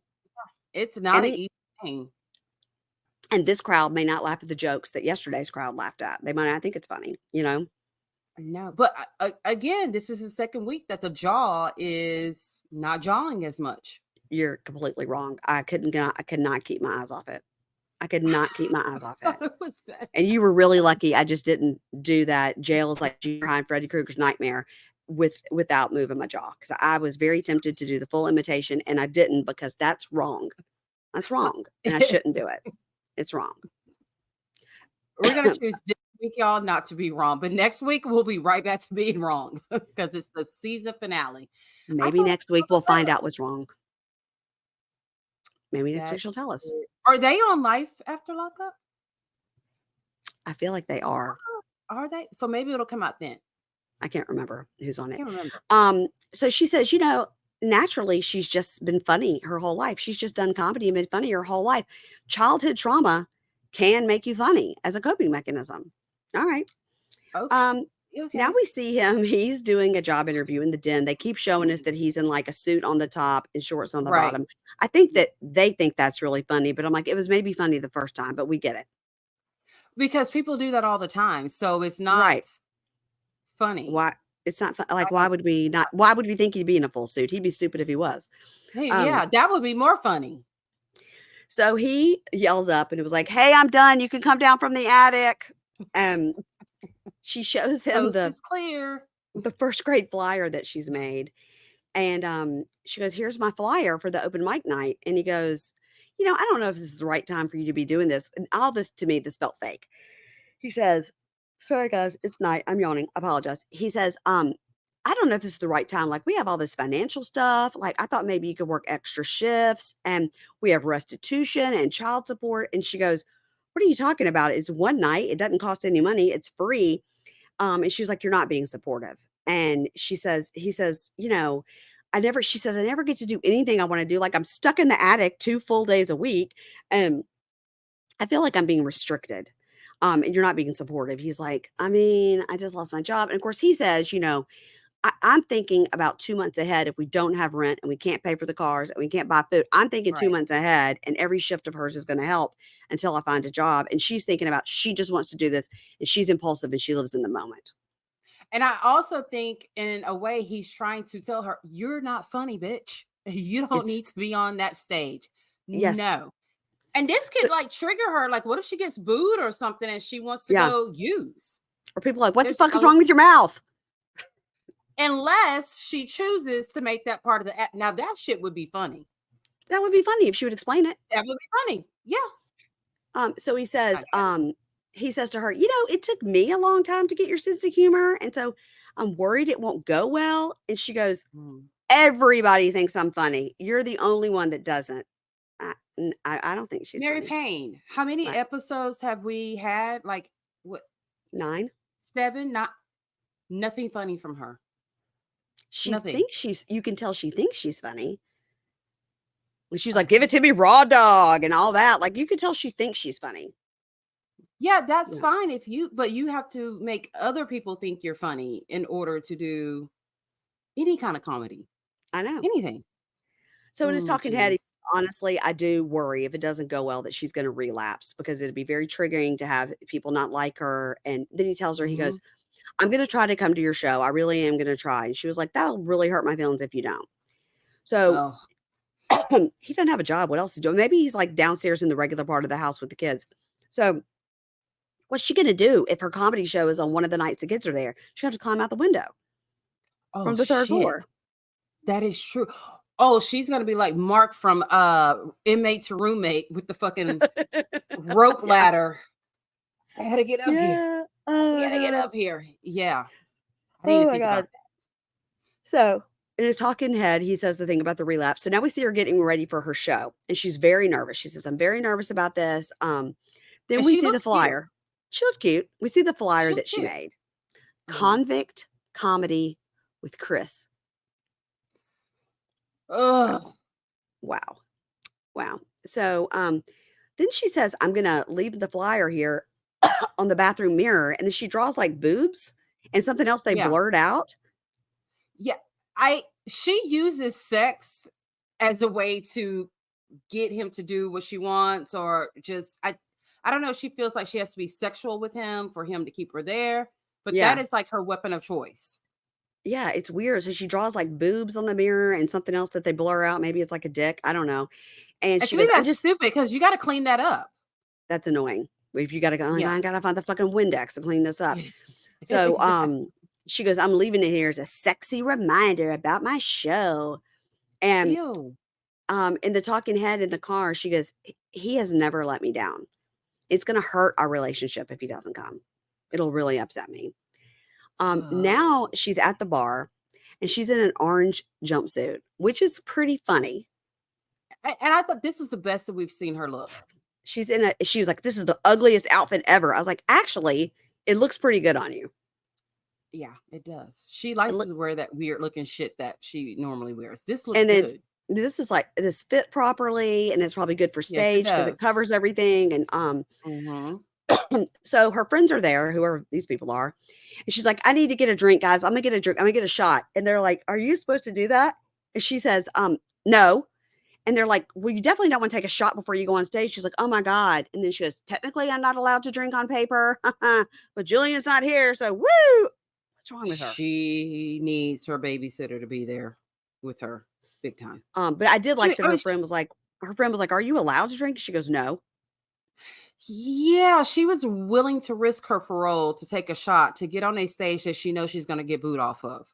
It's not an easy thing. And this crowd may not laugh at the jokes that yesterday's crowd laughed at. They might not think it's funny, No, but again, this is the second week that the jaw is not jawing as much. You're completely wrong. I could not keep my eyes off it. I could not keep my eyes off it. It was bad. And you were really lucky. I just didn't do that. Jail is like junior high and Freddy Krueger's nightmare without moving my jaw. Because I was very tempted to do the full imitation and I didn't because that's wrong. That's wrong. And I shouldn't do it. It's wrong. We're going to choose this week, y'all, not to be wrong. But next week, we'll be right back to being wrong because it's the season finale. Maybe next week we'll find out what's wrong. Maybe next week she'll tell us. Are they on life after Lockup? I feel like they are. Are they? So maybe it'll come out then. I can't remember who's on it. I can't remember. So she says, naturally she's just been funny her whole life. She's just done comedy and been funny her whole life. Childhood trauma can make you funny as a coping mechanism. All right. Okay. Now we see him. He's doing a job interview in the den. They keep showing us that he's in like a suit on the top and shorts on the bottom. I think that they think that's really funny, but I'm like, it was maybe funny the first time, but we get it. Because people do that all the time. So it's not funny. Why? It's not fun. Like, why would we think he'd be in a full suit? He'd be stupid if he was. Hey, that would be more funny. So he yells up and it was like, hey, I'm done. You can come down from the attic. She shows him clear. The first grade flyer that she's made. And she goes, here's my flyer for the open mic night. And he goes, I don't know if this is the right time for you to be doing this. And all this, to me, this felt fake. He says, sorry, guys, it's night. I'm yawning. I apologize. He says, I don't know if this is the right time. Like, we have all this financial stuff. Like, I thought maybe you could work extra shifts and we have restitution and child support. And she goes, what are you talking about? It's one night. It doesn't cost any money. It's free. And she was like, "You're not being supportive." And he says, "You know, I never get to do anything I want to do. Like I'm stuck in the attic 2 full days a week. And I feel like I'm being restricted. And you're not being supportive." He's like, "I mean, I just lost my job." And of course he says, I'm thinking about 2 months ahead. If we don't have rent and we can't pay for the cars and we can't buy food, I'm thinking 2 Right. months ahead, and every shift of hers is going to help until I find a job. And she's thinking about, she just wants to do this, and she's impulsive and she lives in the moment. And I also think in a way he's trying to tell her, you're not funny, bitch. You don't need to be on that stage. Yes. No. And this could like trigger her. Like, what if she gets booed or something and she wants to Yeah. go use? Or people are like, "What There's the fuck is a- wrong with your mouth?" Unless she chooses to make that part of the act. Now that shit would be funny. That would be funny if she would explain it. That would be funny. Yeah. So he says to her, "It took me a long time to get your sense of humor. And so I'm worried it won't go well." And she goes, "Everybody thinks I'm funny. You're the only one that doesn't." I don't think she's Mary funny. Payne. How many Right. episodes have we had? Like what? 9. 7? Nothing funny from her. She Nothing. thinks you can tell she thinks she's funny. And she's like, "Give it to me raw dog," and all that. Like, you can tell she thinks she's funny. Yeah, that's Yeah. fine but you have to make other people think you're funny in order to do any kind of comedy. I know. Anything. So in his talking head, geez. honestly, I do worry if it doesn't go well that she's going to relapse, because it'd be very triggering to have people not like her. And then he tells her, he goes, "I'm going to try to come to your show. I really am going to try." And she was like, "That'll really hurt my feelings if you don't." So he doesn't have a job. What else is he doing? Maybe he's like downstairs in the regular part of the house with the kids. So what's she going to do if her comedy show is on one of the nights the kids are there? She'll have to climb out the window from the third floor. That is true. Oh, she's gonna be like Mark from Inmate to Roommate with the fucking rope ladder. I had to get up here. Oh, I gotta get up here. Yeah. I Oh didn't my think God. about that. So in his talking head, he says the thing about the relapse. So now we see her getting ready for her show, and she's very nervous. She says, "I'm very nervous about this." Then And we she see the looks flyer. cute. She looked cute. We see the flyer She that looks she cute. made. Convict comedy with Chris. Ugh. Wow. So then she says, "I'm gonna leave the flyer here on the bathroom mirror," and then she draws like boobs and something else they Yeah. blurred out. Yeah. She uses sex as a way to get him to do what she wants, or just I don't know. She feels like she has to be sexual with him for him to keep her there. But Yeah. that is like her weapon of choice. Yeah, it's weird. So she draws like boobs on the mirror and something else that they blur out. Maybe it's like a dick. I don't know. And And she to me, goes, that's stupid because you got to clean that up. "That's annoying. If you got to go, Yeah. I got to find the fucking Windex to clean this up." So Exactly. she goes, "I'm leaving it here as a sexy reminder about my show." And Ew. in the talking head in the car, she goes, "He has never let me down. It's going to hurt our relationship if he doesn't come. It'll really upset me." Now she's at the bar, and she's in an orange jumpsuit, which is pretty funny. And I thought this is the best that we've seen her look. She was like, "This is the ugliest outfit ever." I was like, "Actually, it looks pretty good on you." Yeah, it does. She likes to wear that weird looking shit that she normally wears. This looks And then good. this is like, this fit properly, and it's probably good for Yes, it stage because it does. covers everything. And so her friends are there, whoever these people are, and she's like, "I need to get a drink, guys. I'm gonna get a drink. I'm gonna get a shot." And they're like, "Are you supposed to do that?" And she says, "No." And they're like, "Well, you definitely don't want to take a shot before you go on stage." She's like, "Oh my God." And then she goes, "Technically, I'm not allowed to drink on paper, but Julian's not here. So woo." What's wrong with her? She needs her babysitter to be there with her big time. But I did like that her friend was like, "Are you allowed to drink?" She goes, "No." Yeah, she was willing to risk her parole to take a shot to get on a stage that she knows she's going to get booed off of.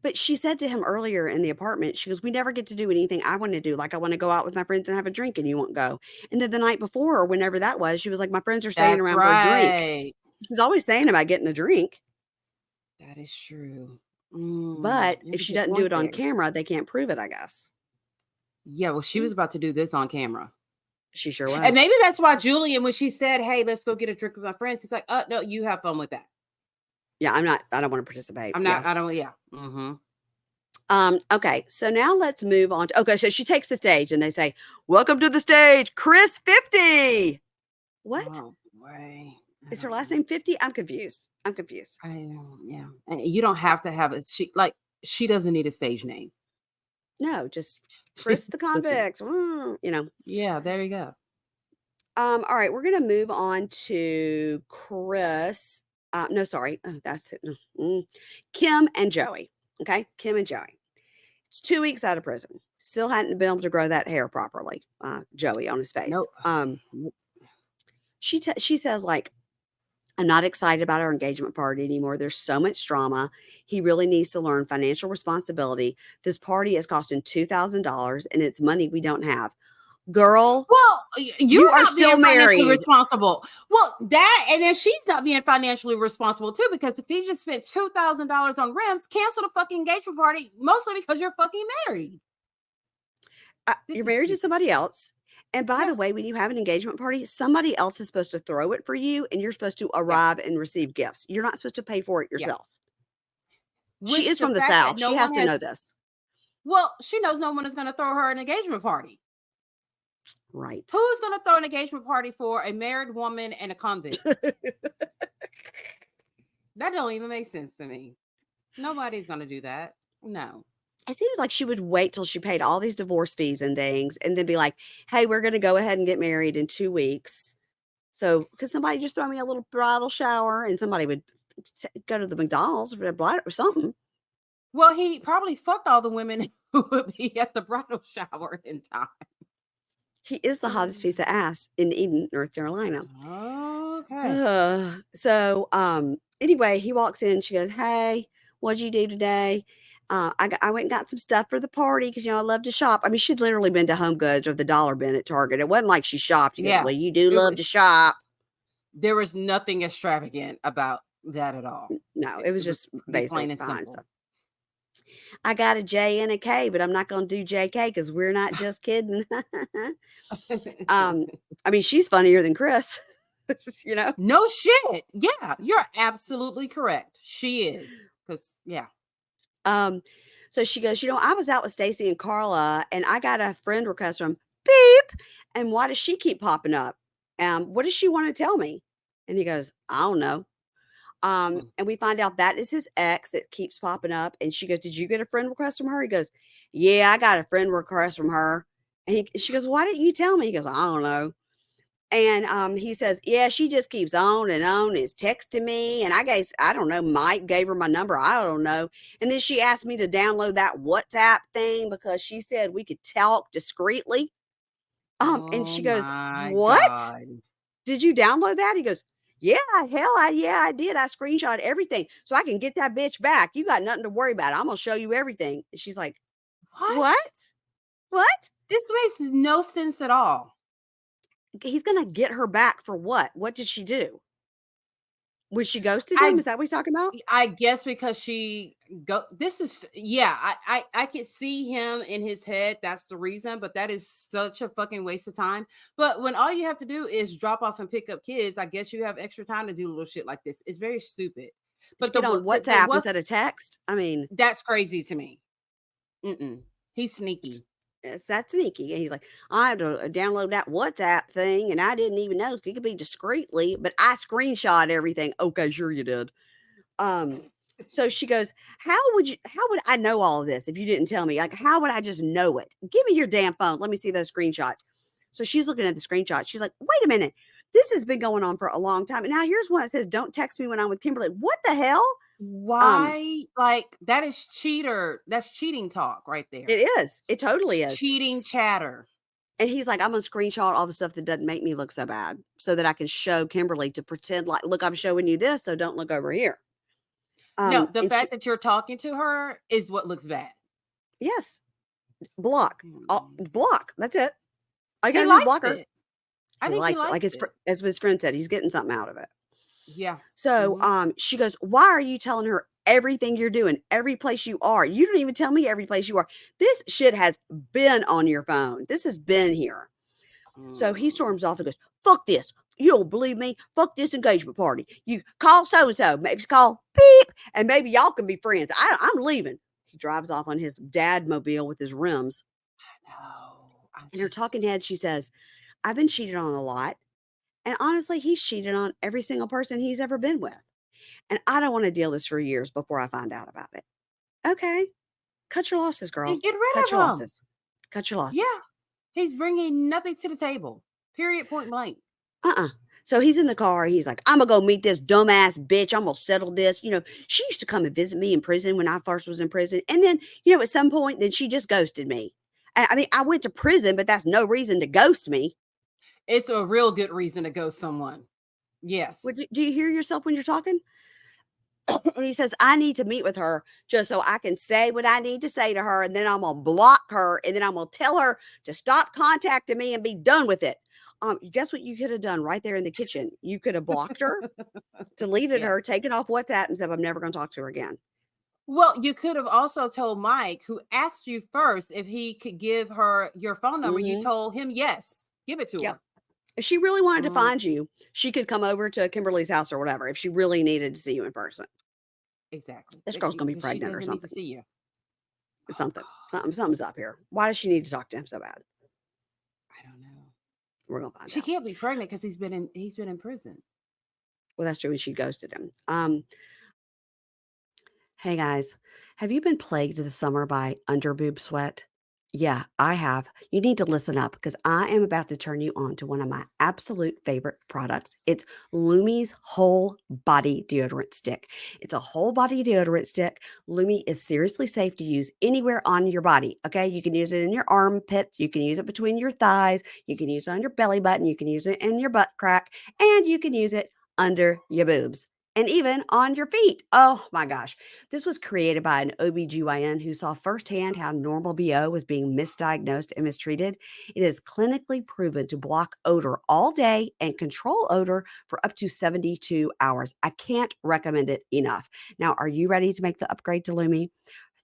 But she said to him earlier in the apartment, she goes, "We never get to do anything I want to do. Like, I want to go out with my friends and have a drink, and you won't go." And then the night before, or whenever that was, she was like, "My friends are staying That's around for a drink." right. She's always saying about getting a drink. That is true. But if she doesn't do it on camera, they can't prove it, I guess. Yeah, well, she was about to do this on camera. She sure was. And maybe that's why Julian, when she said, "Hey, let's go get a drink with my friends," he's like, "No, you have fun with that." Yeah, I don't want to participate. I'm not, I don't, yeah. Mm-hmm. Okay, so now let's move on to, okay, so she takes the stage and they say, welcome to the stage, Chris 50. What? Oh, boy. Is her last name 50? I'm confused. Yeah. And you don't have to have it. She doesn't need a stage name. No, just Chris the convict. You know. Yeah, there you go. All right, we're gonna move on to Chris. No, sorry. Oh, that's it. Kim and Joey. Okay, Kim and Joey. It's 2 weeks out of prison. Still hadn't been able to grow that hair properly. Joey on his face. Nope. She says, like, I'm not excited about our engagement party anymore. There's so much drama. He really needs to learn financial responsibility. This party is costing $2,000 and it's money we don't have. Girl, well, you are still financially married. Responsible. Well, that, and then she's not being financially responsible too, because if he just spent $2,000 on rims, cancel the fucking engagement party, mostly because you're fucking married. You're married to somebody else. And by the way, when you have an engagement party, somebody else is supposed to throw it for you, and you're supposed to arrive and receive gifts. You're not supposed to pay for it yourself. She is from the South. She has to know this. Well, she knows no one is going to throw her an engagement party. Right. Who's going to throw an engagement party for a married woman and a convict? That don't even make sense to me. Nobody's going to do that. No. It seems like she would wait till she paid all these divorce fees and things and then be like, hey, we're going to go ahead and get married in 2 weeks. So could somebody just throw me a little bridal shower, and somebody would go to the McDonald's for a bridal or something. Well, he probably fucked all the women who would be at the bridal shower in time. He is the hottest piece of ass in Eden, North Carolina. Okay. Anyway, he walks in. She goes, hey, what'd you do today? I went and got some stuff for the party because, I love to shop. I mean, she'd literally been to Home Goods or the Dollar Bin at Target. It wasn't like she shopped. Well, you do love to shop. There was nothing extravagant about that at all. No, it was just basic, fine stuff. I got a J and a K, but I'm not going to do JK because we're not just kidding. I mean, she's funnier than Chris, No shit. Yeah, you're absolutely correct. She is. Because, yeah. So she goes, I was out with Stacy and Carla, and I got a friend request from beep. And why does she keep popping up? What does she want to tell me? And he goes, I don't know. And we find out that is his ex that keeps popping up. And she goes, did you get a friend request from her? He goes, yeah, I got a friend request from her. And she goes, why didn't you tell me? He goes, I don't know. And he says, yeah, she just keeps on and on, is texting me. And I guess, I don't know, Mike gave her my number. I don't know. And then she asked me to download that WhatsApp thing because she said we could talk discreetly. And she goes, what? God. Did you download that? He goes, yeah, I did. I screenshot everything so I can get that bitch back. You got nothing to worry about. I'm going to show you everything. And she's like, what? This makes no sense at all. He's going to get her back for what? What did she do? Was she ghosted him? Is that what he's talking about? I guess because I could see him in his head. That's the reason, but that is such a fucking waste of time. But when all you have to do is drop off and pick up kids, I guess you have extra time to do little shit like this. It's very stupid. But get on WhatsApp instead of text? I mean, that's crazy to me. He's sneaky. That's sneaky. And he's like, I had to download that WhatsApp thing, and I didn't even know it could be discreetly, but I screenshot everything. Okay, sure you did. So she goes, how would I know all of this if you didn't tell me? Like, how would I just know it? Give me your damn phone. Let me see those screenshots. So she's looking at the screenshot. She's like, wait a minute. This has been going on for a long time. And now here's one that says, don't text me when I'm with Kimberly. What the hell? Why? That is that's cheating talk right there. It is. It totally is. Cheating chatter. And he's like, I'm going to screenshot all the stuff that doesn't make me look so bad so that I can show Kimberly to pretend like, look, I'm showing you this. So don't look over here. No, the fact that you're talking to her is what looks bad. Yes. Block. Block. That's it. I got to block her. I think he likes it. As his friend said, he's getting something out of it. Yeah. So she goes, why are you telling her everything you're doing, every place you are? You don't even tell me every place you are. This shit has been on your phone. This has been here. So he storms off and goes, fuck this. you don't believe me? Fuck this engagement party. You call so-and-so. Maybe call beep. And maybe y'all can be friends. I'm leaving. He drives off on his dad mobile with his rims. No. In her talking head, she says, I've been cheated on a lot. And honestly, he's cheated on every single person he's ever been with. And I don't want to deal this for years before I find out about it. Okay. Cut your losses, girl. And get rid Cut of your him. losses. Cut your losses. Yeah. He's bringing nothing to the table. Period, point blank. So he's in the car. He's like, I'm going to go meet this dumbass bitch. I'm going to settle this. You know, she used to come and visit me in prison when I first was in prison. And then, you know, at some point, then she just ghosted me. I mean, I went to prison, but that's no reason to ghost me. It's a real good reason to ghost someone. Yes. Do you hear yourself when you're talking? And he says, I need to meet with her just so I can say what I need to say to her. And then I'm going to block her. And then I'm going to tell her to stop contacting me and be done with it. Guess what you could have done right there in the kitchen? You could have blocked her, deleted her, taken off WhatsApp, and said, I'm never going to talk to her again. Well, you could have also told Mike, who asked you first, if he could give her your phone number. You told him, yes, give it to her. If she really wanted to find you, she could come over to Kimberly's house or whatever if she really needed to see you in person. Exactly. This girl's going to be pregnant or something. Need to see you. Something's up here. Why does she need to talk to him so bad? I don't know. We're going to find out. She can't be pregnant because he's been in prison. Well, that's true. And she ghosted him. Hey guys, have you been plagued this summer by underboob sweat? Yeah, I have. You need to listen up because I am about to turn you on to one of my absolute favorite products. It's Lumi's Whole Body Deodorant Stick. It's a whole body deodorant stick. Lumi is seriously safe to use anywhere on your body. Okay, you can use it in your armpits. You can use it between your thighs. You can use it on your belly button. You can use it in your butt crack. And you can use it under your boobs. And even on your feet. Oh my gosh. This was created by an OBGYN who saw firsthand how normal BO was being misdiagnosed and mistreated. It is clinically proven to block odor all day and control odor for up to 72 hours. I can't recommend it enough. Now, are you ready to make the upgrade to Lumi?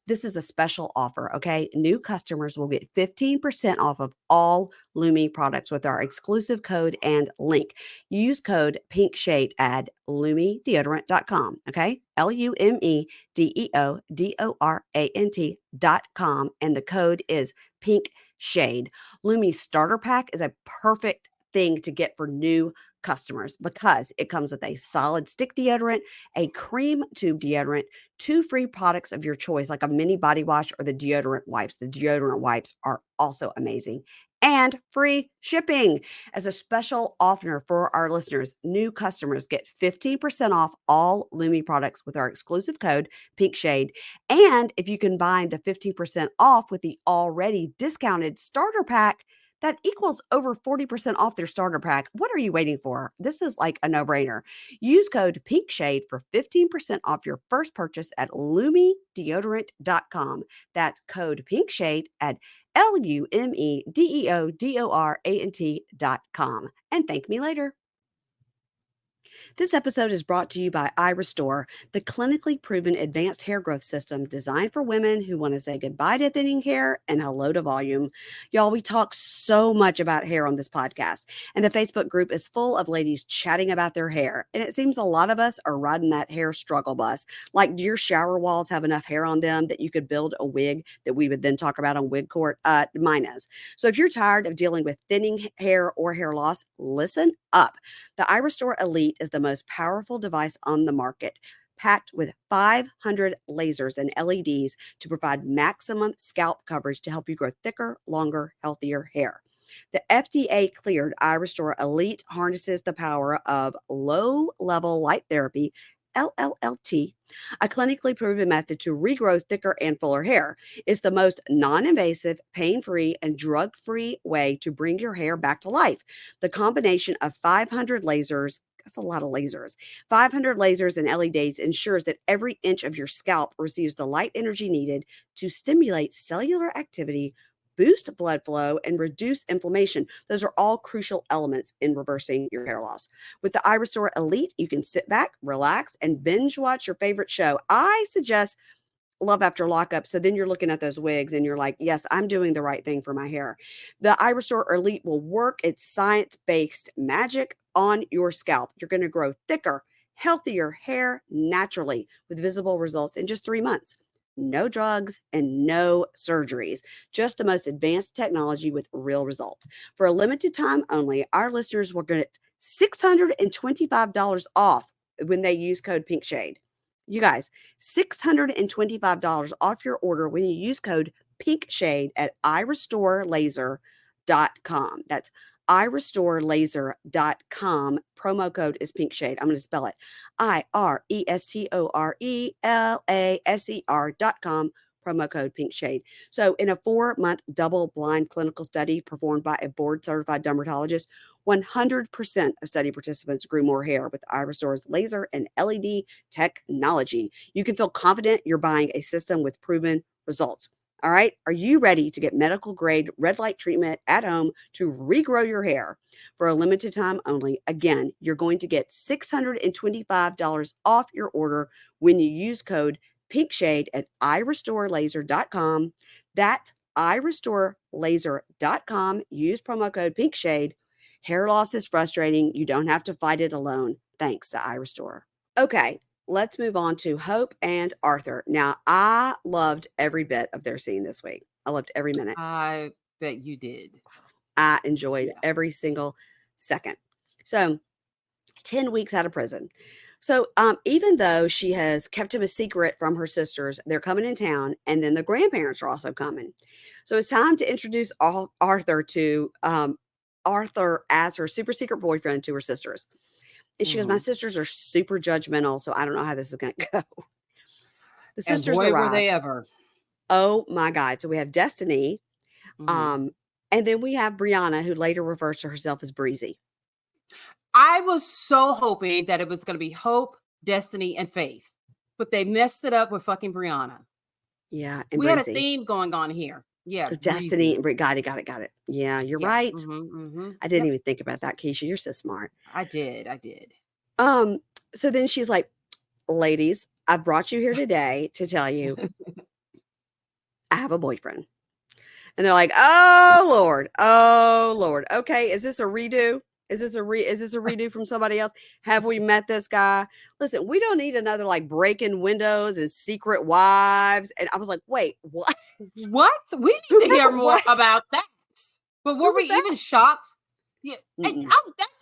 This is a special offer, okay? New customers will get 15% off of all Lumi products with our exclusive code and link. Use code PINKSHADE at LumiDeodorant.com, okay? LumiDeodorant.com, and the code is PINKSHADE. Lumi's starter pack is a perfect thing to get for new customers because it comes with a solid stick deodorant, a cream tube deodorant, 2 free products of your choice, like a mini body wash or the deodorant wipes. The deodorant wipes are also amazing. And free shipping. As a special offer for our listeners, new customers get 15% off all Lumi products with our exclusive code PINKSHADE. And if you combine the 15% off with the already discounted starter pack, that equals over 40% off their starter pack. What are you waiting for? This is like a no-brainer. Use code PINKSHADE for 15% off your first purchase at LumiDeodorant.com. That's code PINKSHADE at LumiDeodorant.com. And thank me later. This episode is brought to you by iRestore, the clinically proven advanced hair growth system designed for women who want to say goodbye to thinning hair and hello to volume. Y'all, we talk so much about hair on this podcast, and the Facebook group is full of ladies chatting about their hair. And it seems a lot of us are riding that hair struggle bus. Like, do your shower walls have enough hair on them that you could build a wig that we would then talk about on Wig Court? Mine is. So if you're tired of dealing with thinning hair or hair loss, listen up. The iRestore Elite is the most powerful device on the market, packed with 500 lasers and LEDs to provide maximum scalp coverage to help you grow thicker, longer, healthier hair. The FDA-cleared iRestore Elite harnesses the power of low-level light therapy, LLLT, a clinically proven method to regrow thicker and fuller hair. It's the most non-invasive, pain-free, and drug-free way to bring your hair back to life. The combination of 500 lasers, that's a lot of lasers, 500 lasers and LEDs ensures that every inch of your scalp receives the light energy needed to stimulate cellular activity, boost blood flow, and reduce inflammation. Those are all crucial elements in reversing your hair loss. With the iRestore Elite, you can sit back, relax, and binge watch your favorite show. I suggest Love After Lockup. So then you're looking at those wigs and you're like, yes, I'm doing the right thing for my hair. The iRestore Elite will work its science-based magic on your scalp. You're going to grow thicker, healthier hair naturally with visible results in just 3 months. No drugs and no surgeries, just the most advanced technology with real results. For a limited time only, our listeners will get $625 off when they use code PinkShade. You guys, $625 off your order when you use code PinkShade at irestorelaser.com. That's irestorelaser.com. Promo code is PinkShade. I'm going to spell it irestorelaser.com. Promo code PinkShade. So in a 4-month double-blind clinical study performed by a board-certified dermatologist, 100% of study participants grew more hair with iRestore's laser and LED technology. You can feel confident you're buying a system with proven results. All right. Are you ready to get medical grade red light treatment at home to regrow your hair for a limited time only? Again, you're going to get $625 off your order when you use code PinkShade at irestorelaser.com. That's irestorelaser.com. Use promo code PinkShade. Hair loss is frustrating. You don't have to fight it alone. Thanks to iRestore. Okay. Let's move on to Hope and Arthur. Now, I loved every bit of their scene this week. I loved every minute. I bet you did. I enjoyed every single second. So, 10 weeks out of prison. So, even though she has kept him a secret from her sisters, they're coming in town, and then the grandparents are also coming. So, it's time to introduce Arthur to Arthur as her super secret boyfriend to her sisters. And she goes, my sisters are super judgmental, so I don't know how this is going to go. The sisters and boy, arrive. were they ever. Oh, my God. So we have Destiny. And then we have Brianna, who later refers to herself as Breezy. I was so hoping that it was going to be Hope, Destiny, and Faith. But they messed it up with fucking Brianna. Yeah. And we had a theme going on here. Yeah. So Destiny and got it. Yeah, you're right. I didn't even think about that, Keisha. You're so smart. I did. So then she's like, ladies, I brought you here today to tell you I have a boyfriend. And they're like, oh Lord. Okay, is this a redo? Is this a redo from somebody else? Have we met this guy? Listen, we don't need another like breaking windows and secret wives. And I was like, wait, what? What? We need to hear more about that. But were we even shocked? Yeah, that's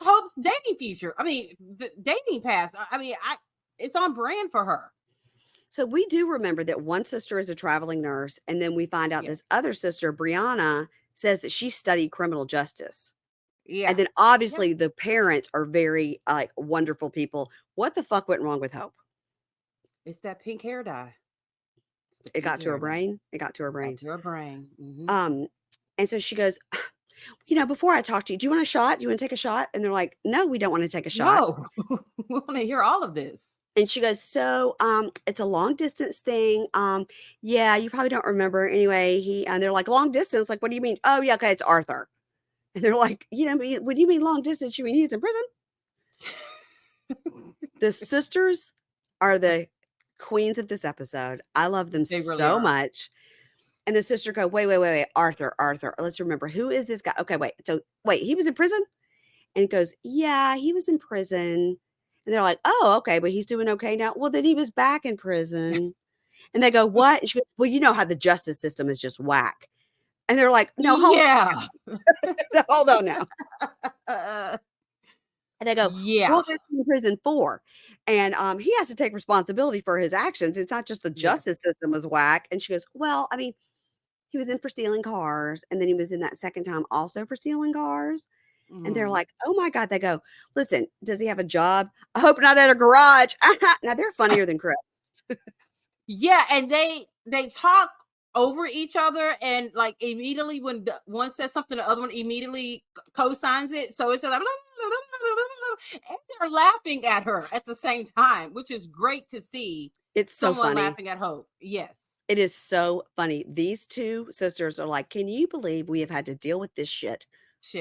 Hope's dating future. I mean, the dating past. I mean, it's on brand for her. So we do remember that one sister is a traveling nurse, and then we find out this other sister, Brianna, says that she studied criminal justice. Yeah. And then obviously the parents are very like wonderful people. What the fuck went wrong with Hope? It's that pink hair dye. It got to her brain. It got to her brain. And so she goes, before I talk to you, do you want a shot? Do you want to take a shot? And they're like, no, we don't want to take a shot. No, we want to hear all of this. And she goes, so it's a long distance thing. Yeah, you probably don't remember. Anyway, and they're like, long distance? Like, what do you mean? Oh, yeah, okay, it's Arthur. And they're like, when you mean long distance, you mean he's in prison? The sisters are the queens of this episode. I love them so much. And the sister go, wait, Arthur. Let's remember, who is this guy? Okay, wait, he was in prison? And he goes, yeah, he was in prison. And they're like, oh, okay, but he's doing okay now. Well, then he was back in prison. And they go, what? And she goes, well, you know how the justice system is just whack. And they're like, no, hold on. Hold on now. And they go, yeah, what was he in prison for? And he has to take responsibility for his actions. It's not just the justice system is whack. And she goes, well, I mean, he was in for stealing cars. And then he was in that second time also for stealing cars. And they're like, oh my God. They go, listen, does he have a job? I hope not at a garage. Now they're funnier than Chris. Yeah. And they talk over each other, and like immediately when one says something, the other one immediately co-signs it. So it's just like, and they're laughing at her at the same time, which is great to see. It's so someone funny. Laughing at Hope. Yes. It is so funny. These two sisters are like, can you believe we have had to deal with this shit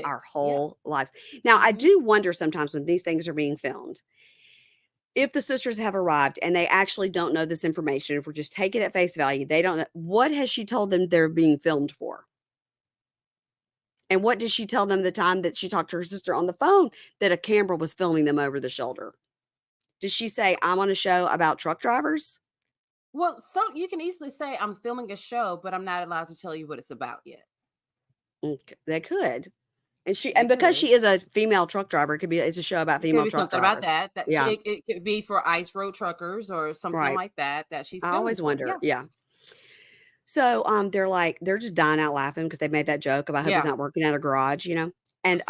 our whole lives? Now, I do wonder sometimes when these things are being filmed, if the sisters have arrived and they actually don't know this information, if we're just taking it at face value, they don't know. What has she told them they're being filmed for? And what did she tell them the time that she talked to her sister on the phone that a camera was filming them over the shoulder? Did she say, I'm on a show about truck drivers? Well, you can easily say I'm filming a show, but I'm not allowed to tell you what it's about yet. Okay, they could. And because she is a female truck driver, it's a show about female truck something drivers. About that. Yeah. It could be for ice road truckers or something like that she's I always wonder. Yeah. So they're just dying out laughing because they made that joke about hope he's not working at a garage, And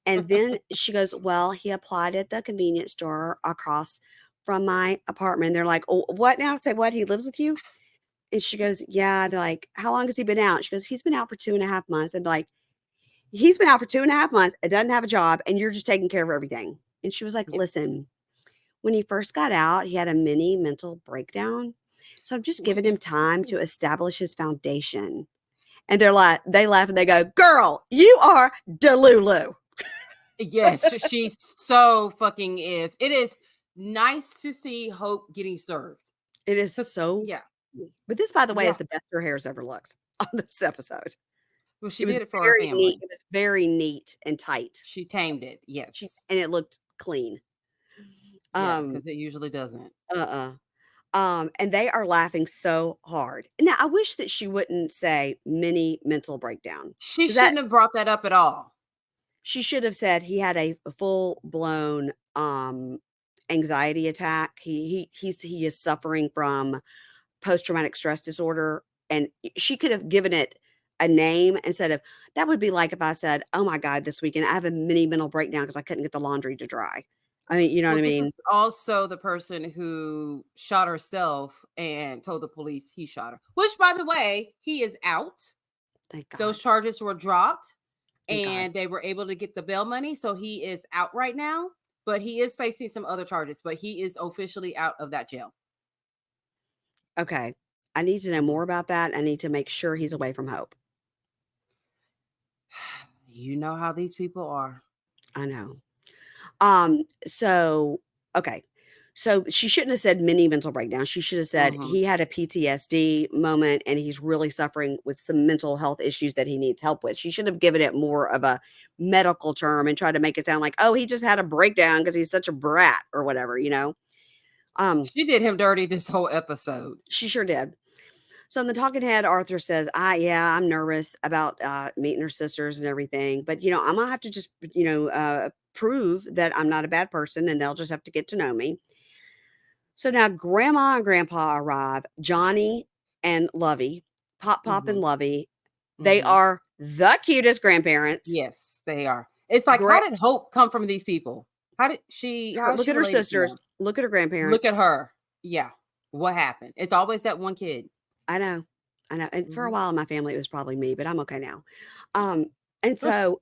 then she goes, well, he applied at the convenience store across from my apartment. They're like, oh, what now? Say what? He lives with you? And she goes, yeah. They're like, how long has he been out? She goes, he's been out for 2.5 months. And they're like, he's been out for 2.5 months. It doesn't have a job. And you're just taking care of everything. And she was like, listen, when he first got out, he had a mini mental breakdown. So I'm just giving him time to establish his foundation. And they laugh and they go, girl, you are Delulu. Yes, she so fucking is. It is nice to see Hope getting served. It is so. Yeah. But this, by the way, is the best her hair's ever looked on this episode. Well, she did it for her family. It was very neat and tight. She tamed it. Yes. And it looked clean. Because it usually doesn't. And they are laughing so hard. Now, I wish that she wouldn't say mini mental breakdown. She shouldn't have brought that up at all. She should have said he had a full-blown anxiety attack. He is suffering from post-traumatic stress disorder. And she could have given it a name instead of, that would be like if I said, oh my God, this weekend I have a mini mental breakdown because I couldn't get the laundry to dry. I mean, you know what I mean? This is also the person who shot herself and told the police he shot her. Which, by the way, he is out. Thank God. Those charges were dropped and they were able to get the bail money. So he is out right now, but he is facing some other charges. But he is officially out of that jail. Okay. I need to know more about that. I need to make sure he's away from Hope. You know how these people are. I know. So she shouldn't have said mini mental breakdown. She should have said he had a PTSD moment and he's really suffering with some mental health issues that he needs help with. She should have given it more of a medical term and tried to make it sound like, oh, he just had a breakdown because he's such a brat or whatever, She did him dirty this whole episode. She sure did. So in the talking head, Arthur says, I'm nervous about meeting her sisters and everything. But, I'm going to have to just, prove that I'm not a bad person and they'll just have to get to know me. So now Grandma and Grandpa arrive, Johnny and Lovey, Pop and Lovey. They are the cutest grandparents. Yes, they are. It's like, how did Hope come from these people? Look at her sisters. Look at her grandparents. Look at her. Yeah. What happened? It's always that one kid. I know. And for a while in my family, it was probably me, but I'm okay now. And so,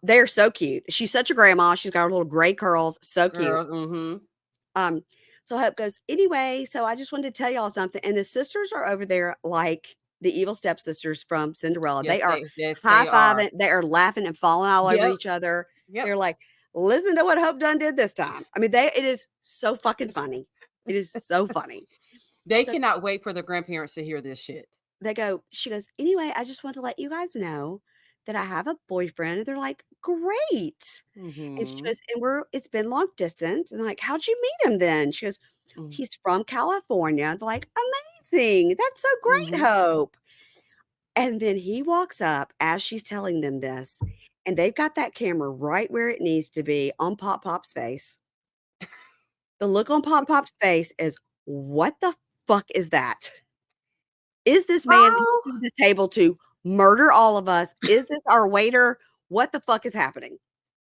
they're so cute. She's such a grandma. She's got her little gray curls. So cute. So Hope goes, anyway, so I just wanted to tell y'all something. And the sisters are over there like the evil stepsisters from Cinderella. Yes, they are high-fiving. They are laughing and falling all over each other. They're like, listen to what Hope done did this time. I mean, it is so fucking funny. It is so funny. They cannot wait for the grandparents to hear this shit. She goes, anyway, I just want to let you guys know that I have a boyfriend. And they're like, great. And she goes, it's been long distance. And they're like, how'd you meet him then? She goes, he's from California. They're like, amazing. That's so great, Hope. And then he walks up as she's telling them this. And they've got that camera right where it needs to be on Pop's face. The look on Pop's face is, what the fuck is that? Is this man at this table to murder all of us? Is this our waiter? What the fuck is happening?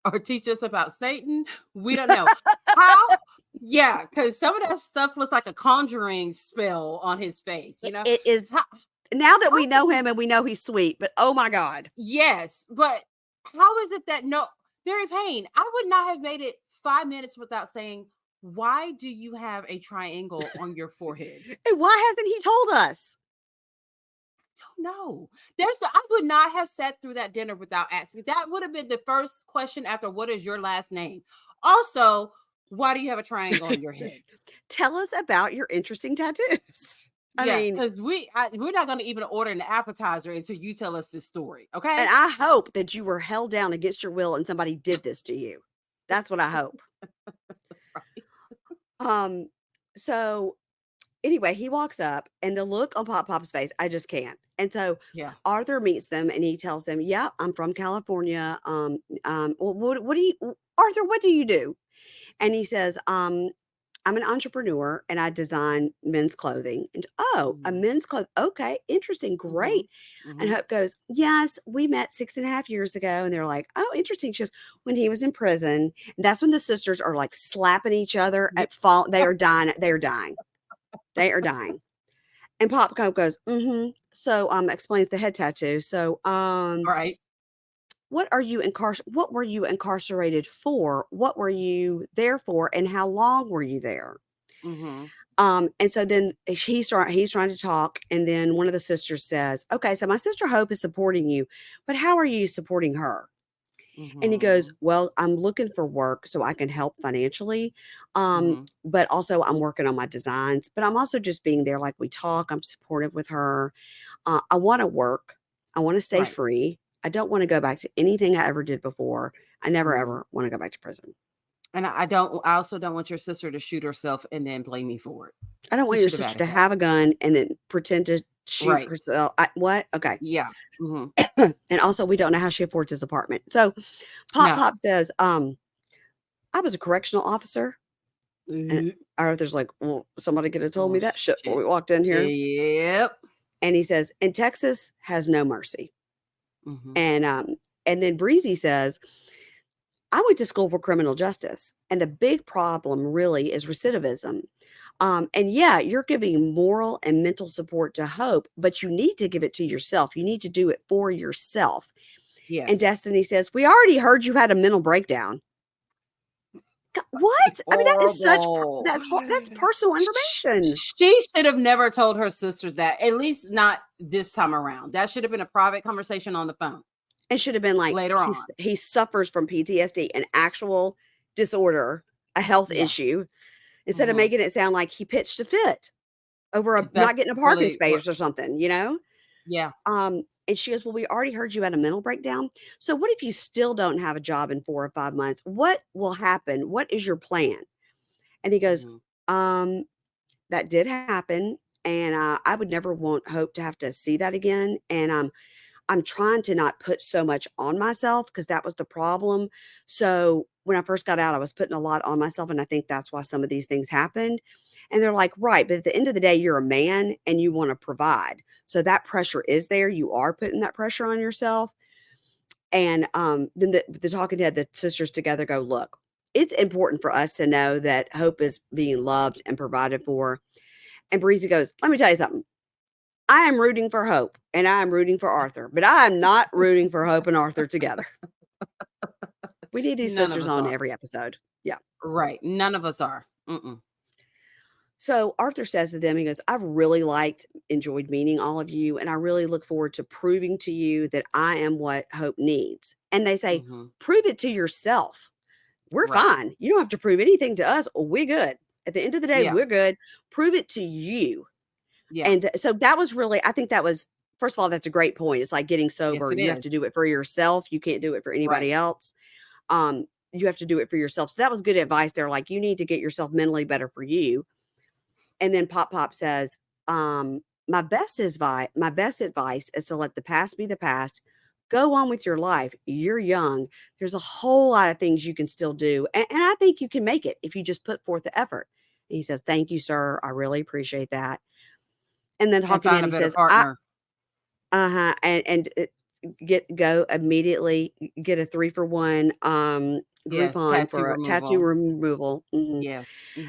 Or teach us about Satan? We don't know. How? Yeah, because some of that stuff looks like a conjuring spell on his face. It is. Now that we know him and we know he's sweet, but oh my God. Yes, but how is it that Mary Payne, I would not have made it 5 minutes without saying, why do you have a triangle on your forehead? And why hasn't he told us? I don't know. I would not have sat through that dinner without asking. That would have been the first question after, what is your last name? Also, why do you have a triangle on your head? Tell us about your interesting tattoos. mean, because we're not going to even order an appetizer until you tell us this story, okay? And I hope that you were held down against your will and somebody did this to you. That's what I hope. Right. So anyway, he walks up and the look on Pop's face, I just can't. And so Arthur meets them and he tells them, yeah, I'm from California. What do you, Arthur, what do you do? And he says, I'm an entrepreneur and I design men's clothing. And a men's clothes. Okay, interesting. Great. And Hope goes, yes, we met 6.5 years ago. And they're like, oh, interesting. She goes, when he was in prison. And that's when the sisters are like slapping each other at fault. They are dying. They are dying. They are dying. And Pop goes, So explains the head tattoo. So right. What were you incarcerated for? What were you there for? And how long were you there? And so then he's trying to talk. And then one of the sisters says, okay, so my sister Hope is supporting you, but how are you supporting her? And he goes, well, I'm looking for work so I can help financially. But also I'm working on my designs, but I'm also just being there. Like we talk, I'm supportive with her. I want to work. I want to stay free. I don't want to go back to anything I ever did before. I never, ever want to go back to prison. And I also don't want your sister to shoot herself and then blame me for it. I don't want your sister to have a gun and then pretend to shoot herself. What? Okay. Yeah. And also we don't know how she affords his apartment. So Pop says, I was a correctional officer. And Arthur's like, well, somebody could have told me that shit before we walked in here. Yep. And he says, and Texas has no mercy. And then Breezy says, I went to school for criminal justice. And the big problem really is recidivism. And yeah, you're giving moral and mental support to Hope, but you need to give it to yourself. You need to do it for yourself. Yes. And Destiny says, we already heard you had a mental breakdown. What? I mean, that is that's personal information. She should have never told her sisters that, at least not this time around. That should have been a private conversation on the phone. It should have been like later on. He suffers from PTSD, an actual disorder, a health issue, instead of making it sound like he pitched a fit over not getting a parking space or something, you know? Yeah. And she goes, well, we already heard you had a mental breakdown. So what if you still don't have a job in 4 or 5 months? What will happen? What is your plan? And he goes, that did happen. And I would never hope to have to see that again. And I'm trying to not put so much on myself because that was the problem. So when I first got out, I was putting a lot on myself. And I think that's why some of these things happened. And they're like, right. But at the end of the day, you're a man and you want to provide. So that pressure is there. You are putting that pressure on yourself. And then the talking head, the sisters together go, look, it's important for us to know that Hope is being loved and provided for. And Breezy goes, let me tell you something. I am rooting for Hope and I am rooting for Arthur, but I am not rooting for Hope and Arthur together. We need these sisters on every episode. Yeah. Right. None of us are. So Arthur says to them, he goes, I've really enjoyed meeting all of you. And I really look forward to proving to you that I am what Hope needs. And they say, prove it to yourself. We're fine. You don't have to prove anything to us. We're good. At the end of the day, we're good. Prove it to you. Yeah. And so that was really, I think that was, first of all, that's a great point. It's like getting sober. You have to do it for yourself. You can't do it for anybody else. You have to do it for yourself. So that was good advice. They're like, you need to get yourself mentally better for you. And then Pop says, my best advice is to let the past be the past. Go on with your life. You're young. There's a whole lot of things you can still do. And I think you can make it if you just put forth the effort. And he says, thank you, sir. I really appreciate that. And then Hawking Eddie says, go immediately get a 3-for-1 Groupon for a tattoo removal. Yes.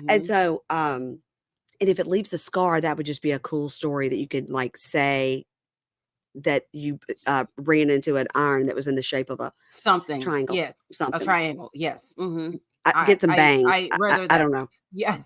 And so, and if it leaves a scar, that would just be a cool story that you could like say that you ran into an iron that was in the shape of a triangle. Yes. Something. A triangle. Yes. Get some bang. I don't know. Yeah.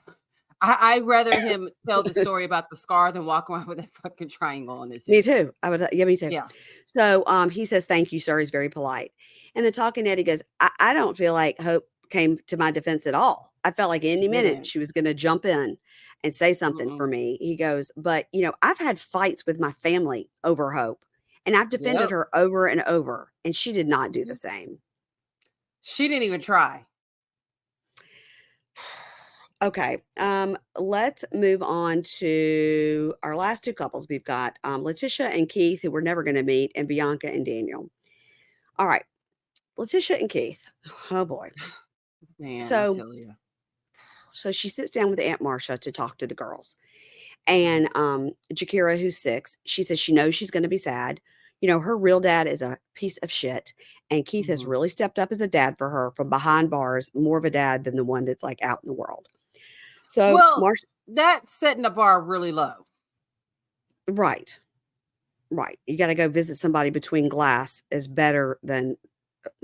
I'd rather him tell the story about the scar than walk around with that fucking triangle on his head. Me too. I would. Yeah, me too. Yeah. So he says, thank you, sir. He's very polite. And the Talking Eddie goes, I don't feel like Hope came to my defense at all. I felt like any minute she was going to jump in. and say something for me. He goes, but, I've had fights with my family over Hope, and I've defended her over and over, and she did not do the same. She didn't even try. Okay. Let's move on to our last two couples. We've got Leticia and Keith, who we're never going to meet, and Bianca and Daniel. All right. Leticia and Keith. Oh boy. Man, so, I tell you. So she sits down with Aunt Marcia to talk to the girls. And Jakira, who's 6, she says she knows she's going to be sad. Her real dad is a piece of shit. And Keith has really stepped up as a dad for her from behind bars, more of a dad than the one that's like out in the world. So, that's setting the bar really low. Right. You got to go visit somebody between glass is better than,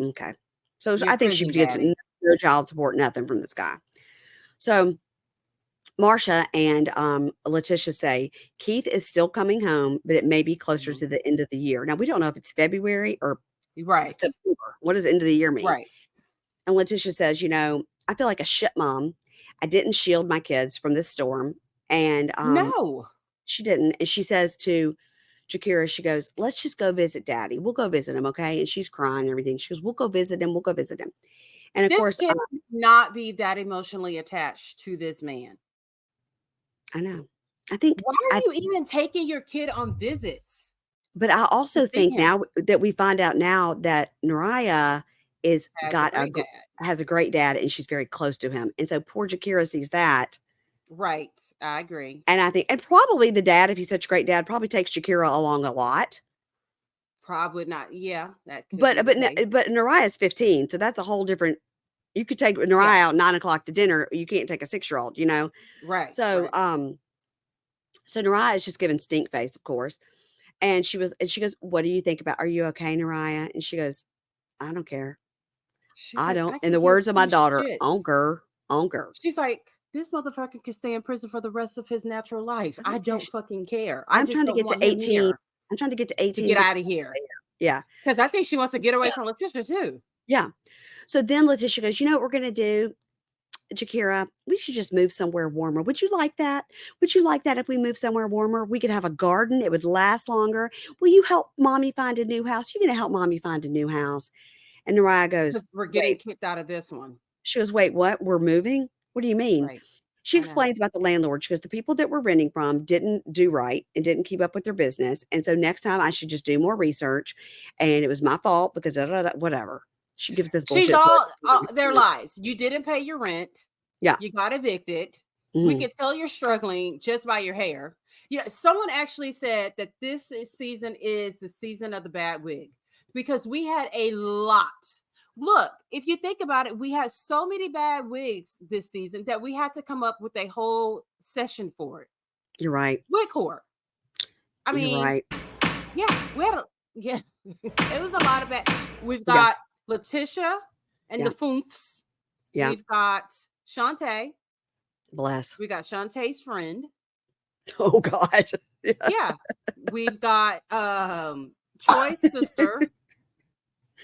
okay. So I think she gets no child support, nothing from this guy. So Marcia and Leticia say Keith is still coming home, but it may be closer to the end of the year. Now, we don't know if it's February or September. What does end of the year mean? Right. And Leticia says, I feel like a shit mom. I didn't shield my kids from this storm. And no, she didn't. And she says to Jakira, she goes, let's just go visit Daddy. We'll go visit him, okay? And she's crying and everything. She goes, we'll go visit him. And of course, kid not be that emotionally attached to this man. I know. I think. Why are you even taking your kid on visits? But I also think now that we find out now that Zeruiah has a great dad, and she's very close to him, and so poor Jakira sees that. Right, I agree. And I think, and probably the dad, if he's such a great dad, probably takes Jakira along a lot. Probably not. Yeah, that. But Zeruiah is 15, so that's a whole different. You could take Zeruiah out 9 o'clock to dinner. You can't take a 6-year-old, Right. So, so Zeruiah is just giving stink face, of course. And she goes, what do you think about, are you okay, Zeruiah? And she goes, I don't care. I don't. In the words of my daughter, onker. She's like, this motherfucker could stay in prison for the rest of his natural life. I don't fucking care. I'm trying to get to 18. I'm trying to get to 18 to get out of here. Yeah. Because I think she wants to get away from Leticia too. Yeah. So then Leticia goes, you know what we're going to do, Jakira? We should just move somewhere warmer. Would you like that? Would you like that if we move somewhere warmer? We could have a garden. It would last longer. Will you help mommy find a new house? You're going to help mommy find a new house. And Zeruiah goes, we're getting kicked out of this one. She goes, wait, what? We're moving? What do you mean? Right. She explains about the landlord. She goes, the people that we're renting from didn't do right and didn't keep up with their business. And so next time I should just do more research. And it was my fault because whatever. She gives this bullshit. She's all their lies. You didn't pay your rent. Yeah. You got evicted. We can tell you're struggling just by your hair. Yeah. Someone actually said that this season is the season of the bad wig because we had a lot. Look, if you think about it, we had so many bad wigs this season that we had to come up with a whole session for it. You're right. Wig court. I mean, you're right. Yeah, it was a lot of bad. We've got Leticia and the Foomfs. Yeah. We've got Shantae. Bless. We got Shantae's friend. Oh God. Yeah. We've got Troy's sister.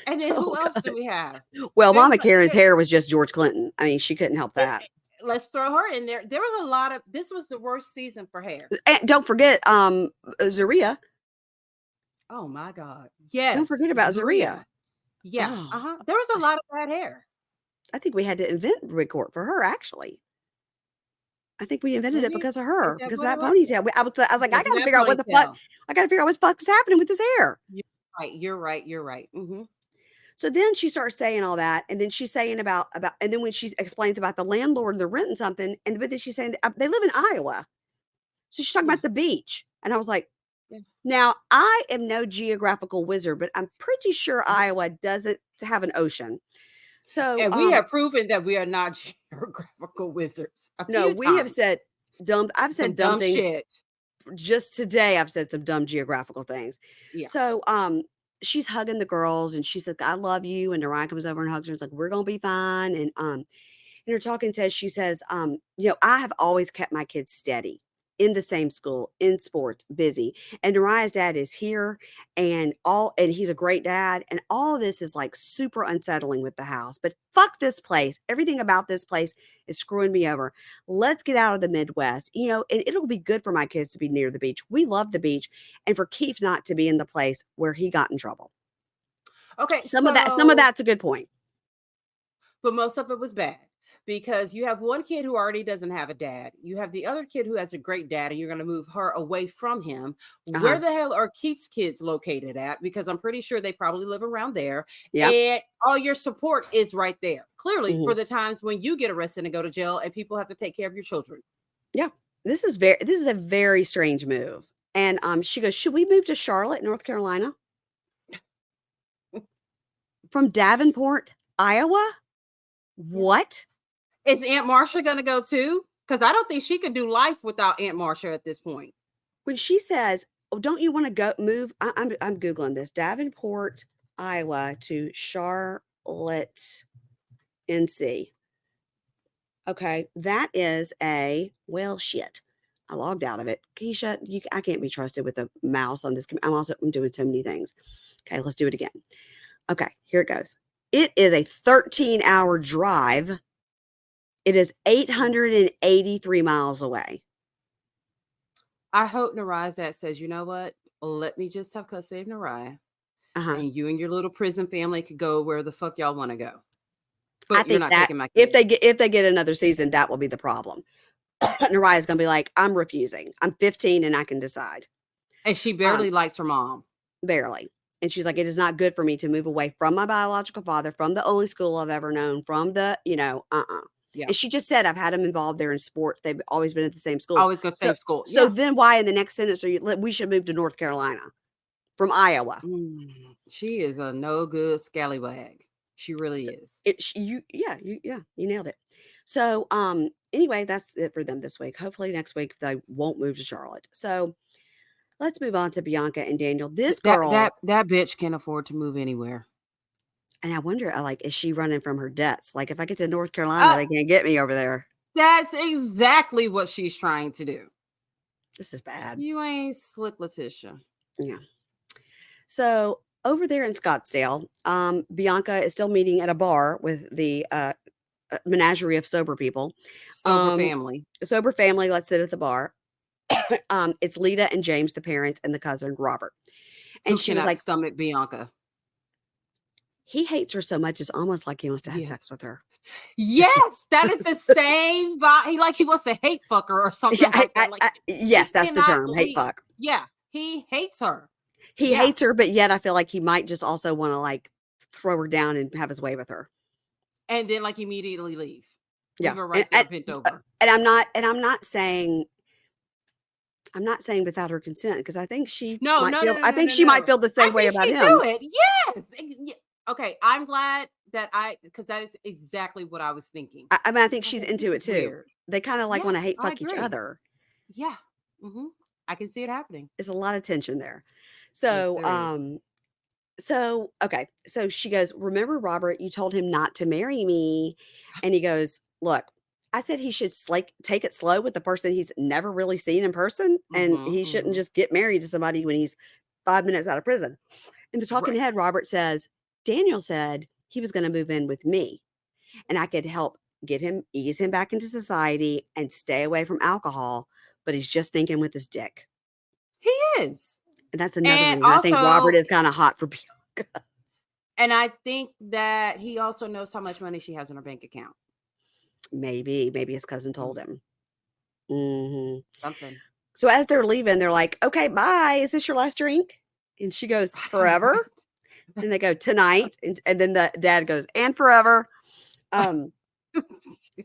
And then who else do we have? Well, Mama Karen's hair was just George Clinton. I mean, she couldn't help that. Let's throw her in there. There was a lot of, this was the worst season for hair. And don't forget Zeruiah. Oh my God. Yes. Don't forget about Zeruiah. Yeah. Oh. There was a lot of bad hair. I think we had to invent wig court for her, actually. I think we invented it because of her, because of that ponytail. I was like, I gotta figure out what the fuck. I gotta figure out what the fuck is happening with this hair. You're right. Mm-hmm. So then she starts saying all that, and then she's saying about, and then when she explains about the landlord, they're renting something, but then she's saying they live in Iowa, so she's talking about the beach, and I was like, now I am no geographical wizard, but I'm pretty sure Iowa doesn't have an ocean. So and we have proven that we are not geographical wizards. We have said dumb. I've said dumb things. Shit. Just today, I've said some dumb geographical things. Yeah. So she's hugging the girls, and she's like, "I love you." And Zeruiah comes over and hugs her. It's like, "We're gonna be fine." And in her talking test, she says, I have always kept my kids steady in the same school, in sports, busy. And Zeruiah's dad is here, and he's a great dad. And all of this is like super unsettling with the house. But fuck this place. Everything about this place is screwing me over. Let's get out of the Midwest, you know, and it'll be good for my kids to be near the beach. We love the beach, and for Keith not to be in the place where he got in trouble. Okay, some of that's a good point. But most of it was bad because you have one kid who already doesn't have a dad. You have the other kid who has a great dad, and you're going to move her away from him. Where the hell are Keith's kids located at? Because I'm pretty sure they probably live around there. Yeah. And all your support is right there. Clearly, for the times when you get arrested and go to jail and people have to take care of your children. Yeah. This is a very strange move. And she goes, should we move to Charlotte, North Carolina? From Davenport, Iowa? What? Is Aunt Marcia going to go too? Because I don't think she could do life without Aunt Marcia at this point. When she says, oh, don't you want to go move? I'm Googling this. Davenport, Iowa to Charlotte, NC. Okay. That is well, shit. I logged out of it. Keisha, I can't be trusted with a mouse on this. I'm doing so many things. Okay. Let's do it again. Okay. Here it goes. It is a 13-hour drive. It is 883 miles away. I hope Nariah's says, you know what? Let me just have custody of Nariah. And you and your little prison family could go where the fuck y'all want to go. But I think you're not taking my kids. If they get another season, that will be the problem. Nariah's going to be like, I'm refusing. I'm 15 and I can decide. And she barely likes her mom. Barely. And she's like, it is not good for me to move away from my biological father, from the only school I've ever known, from the, Yeah. And she just said, I've had them involved there in sports. They've always been at the same school. Always go to the same school. So then why in the next sentence we should move to North Carolina from Iowa? She is a no good scallywag. She really is. You nailed it. So anyway, that's it for them this week. Hopefully next week they won't move to Charlotte. So let's move on to Bianca and Daniel. This girl, that bitch can't afford to move anywhere. And I wonder, is she running from her debts? Like, if I get to North Carolina, they can't get me over there. That's exactly what she's trying to do. This is bad. You ain't slick, LaTisha. Yeah. So over there in Scottsdale, Bianca is still meeting at a bar with the menagerie of sober people. Sober family. Sober family. Let's sit at the bar. It's Lita and James, the parents, and the cousin Robert. And she was like, stomach Bianca. He hates her so much, it's almost like he wants to have sex with her. Yes, that is the same vibe. He wants to hate fuck her or something. Yes, that's the term, hate fuck. Yeah, he hates her. He hates her, but yet I feel like he might just also want to throw her down and have his way with her. And then immediately leave. Yeah. Leave her right there bent over. And I'm not saying without her consent, because I think she might feel the same way about him. Do it. Yes. Okay, I'm glad that because that is exactly what I was thinking. I think she's into it too. Weird. They kind of want to hate fuck each other. Yeah. I can see it happening. There's a lot of tension there. So, okay. So she goes, remember, Robert, you told him not to marry me. And he goes, look, I said he should take it slow with the person he's never really seen in person. And he shouldn't just get married to somebody when he's 5 minutes out of prison. In the talking head, Robert says, Daniel said he was going to move in with me and I could help ease him back into society and stay away from alcohol. But he's just thinking with his dick. He is. And that's another reason I think Robert is kind of hot for Bianca. And I think that he also knows how much money she has in her bank account. Maybe his cousin told him. Something. So as they're leaving, they're like, okay, bye. Is this your last drink? And she goes, forever. And they go, tonight. And then the dad goes, and forever.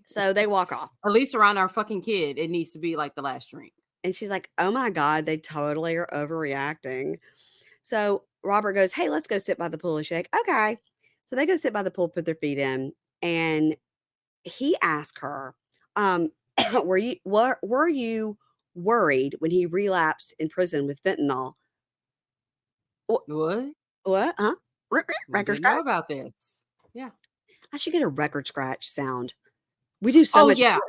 So they walk off. At least around our fucking kid, it needs to be like the last drink. And she's like, oh my God, they totally are overreacting. So Robert goes, hey, let's go sit by the pool. And she's like, okay. So they go sit by the pool, put their feet in. And he asked her, were you worried when he relapsed in prison with fentanyl? What? What? Huh? Record scratch? Know about this? Yeah. I should get a record scratch sound. We do so much. Yeah.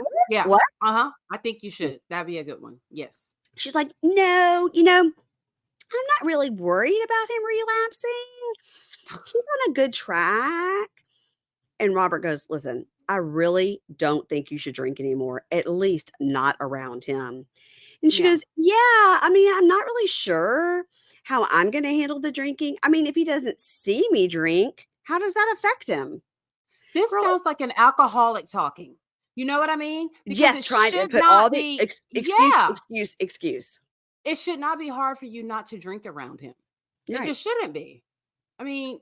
What? I think you should. That'd be a good one. Yes. She's like, no, I'm not really worried about him relapsing. He's on a good track. And Robert goes, listen, I really don't think you should drink anymore, at least not around him. And she goes, yeah, I mean, I'm not really sure how I'm going to handle the drinking. I mean, if he doesn't see me drink, how does that affect him? This sounds like an alcoholic talking. You know what I mean? Because yes, trying to put all the excuse. It should not be hard for you not to drink around him. Right. It just shouldn't be. I mean,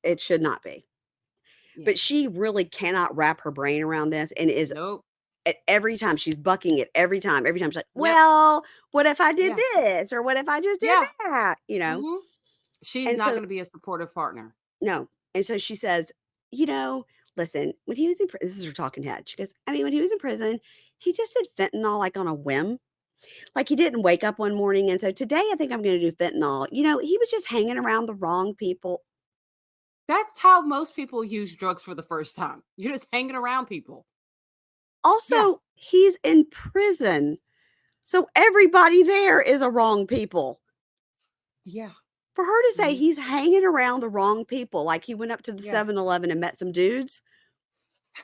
it should not be. Yeah. But she really cannot wrap her brain around this, and is every time she's bucking it. Every time she's like, well, what if I did this, or what if I just did that? You know, she's not going to be a supportive partner. No, and so she says, you know, listen, when he was in prison, this is her talking head. She goes, I mean, when he was in prison, he just did fentanyl like on a whim. Like he didn't wake up one morning and so today I think I'm going to do fentanyl. You know, he was just hanging around the wrong people. That's how most people use drugs for the first time. You're just hanging around people. Also, he's in prison. So everybody there is a wrong people. Yeah. For her to say he's hanging around the wrong people, like he went up to the 7-Eleven and met some dudes.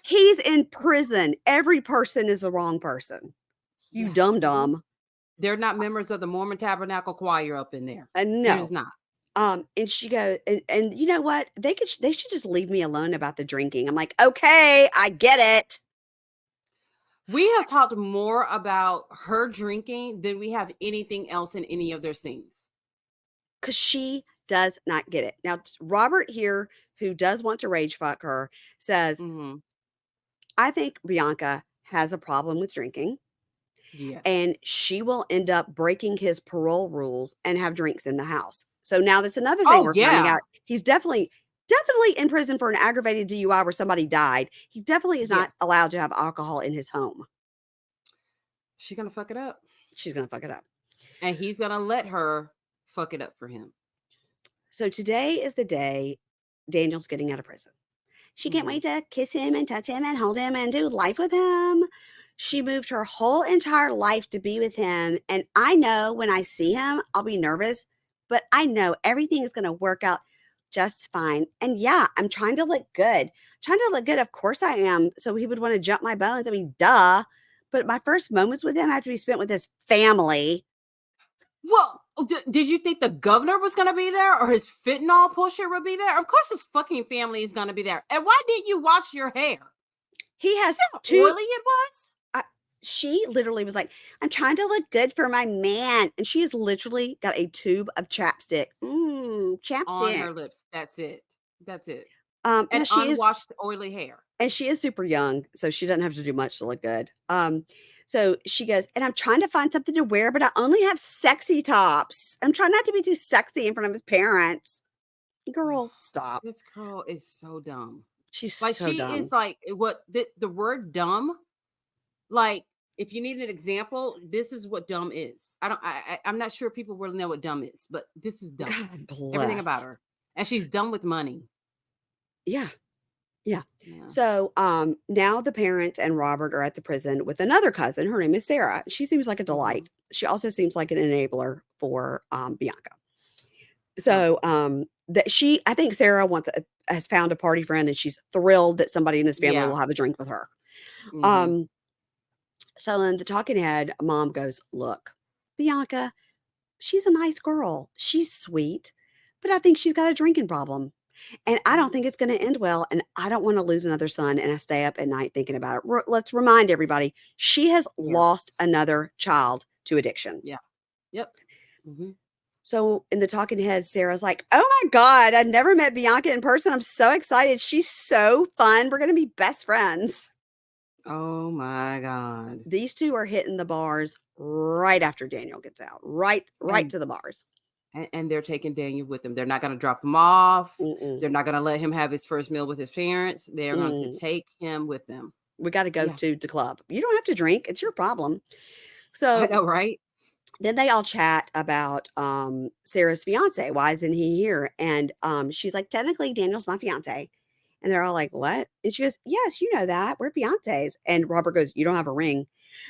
He's in prison. Every person is the wrong person. You dumb. They're not members of the Mormon Tabernacle Choir up in there. No. There's not. And she goes, and you know what? They should just leave me alone about the drinking. I'm like, okay, I get it. We have talked more about her drinking than we have anything else in any of their scenes. Because she does not get it. Now, Robert here, who does want to rage fuck her, says, I think Bianca has a problem with drinking. Yes. And she will end up breaking his parole rules and have drinks in the house. So now that's another thing we're finding out. He's definitely in prison for an aggravated DUI where somebody died. He definitely is not allowed to have alcohol in his home. She's going to fuck it up. She's going to fuck it up. And he's going to let her fuck it up for him. So today is the day Daniel's getting out of prison. She can't wait to kiss him and touch him and hold him and do life with him. She moved her whole entire life to be with him. And I know when I see him, I'll be nervous, but I know everything is going to work out just fine. And yeah, I'm trying to look good. Of course I am. So he would want to jump my bones. I mean, duh. But my first moments with him have to be spent with his family. Well, did you think the governor was going to be there or his fentanyl pusher would be there? Of course his fucking family is going to be there. And why didn't you wash your hair? He has two. Oily it was? She literally was like, I'm trying to look good for my man. And she has literally got a tube of chapstick. Chapstick. On her lips. That's it. And unwashed oily hair. And she is super young, so she doesn't have to do much to look good. So she goes, and I'm trying to find something to wear, but I only have sexy tops. I'm trying not to be too sexy in front of his parents. Girl, stop. This girl is so dumb. She's like, so dumb. She is like, what the word dumb, like, if you need an example, this is what dumb is. I'm not sure people really know what dumb is, but this is dumb. Everything about her. And she's done with money. Yeah. So now the parents and Robert are at the prison with another cousin. Her name is Sarah. She seems like a delight. She also seems like an enabler for Bianca. So I think Sarah has found a party friend, and she's thrilled that somebody in this family will have a drink with her. So in the talking head, mom goes, look, Bianca, she's a nice girl. She's sweet, but I think she's got a drinking problem. And I don't think it's going to end well. And I don't want to lose another son. And I stay up at night thinking about it. Let's remind everybody, she has lost another child to addiction. Yeah. Yep. So in the talking head, Sarah's like, oh my God, I never met Bianca in person. I'm so excited. She's so fun. We're going to be best friends. Oh my God. These two are hitting the bars right after Daniel gets out, right to the bars. And they're taking Daniel with them. They're not going to drop him off. They're not going to let him have his first meal with his parents. They're going to take him with them. We got to go to the club. You don't have to drink. It's your problem. So I know, right? Then they all chat about Sarah's fiance. Why isn't he here? And she's like, technically, Daniel's my fiance. And they're all like, what? And she goes, yes, you know that. We're fiancés. And Robert goes, you don't have a ring.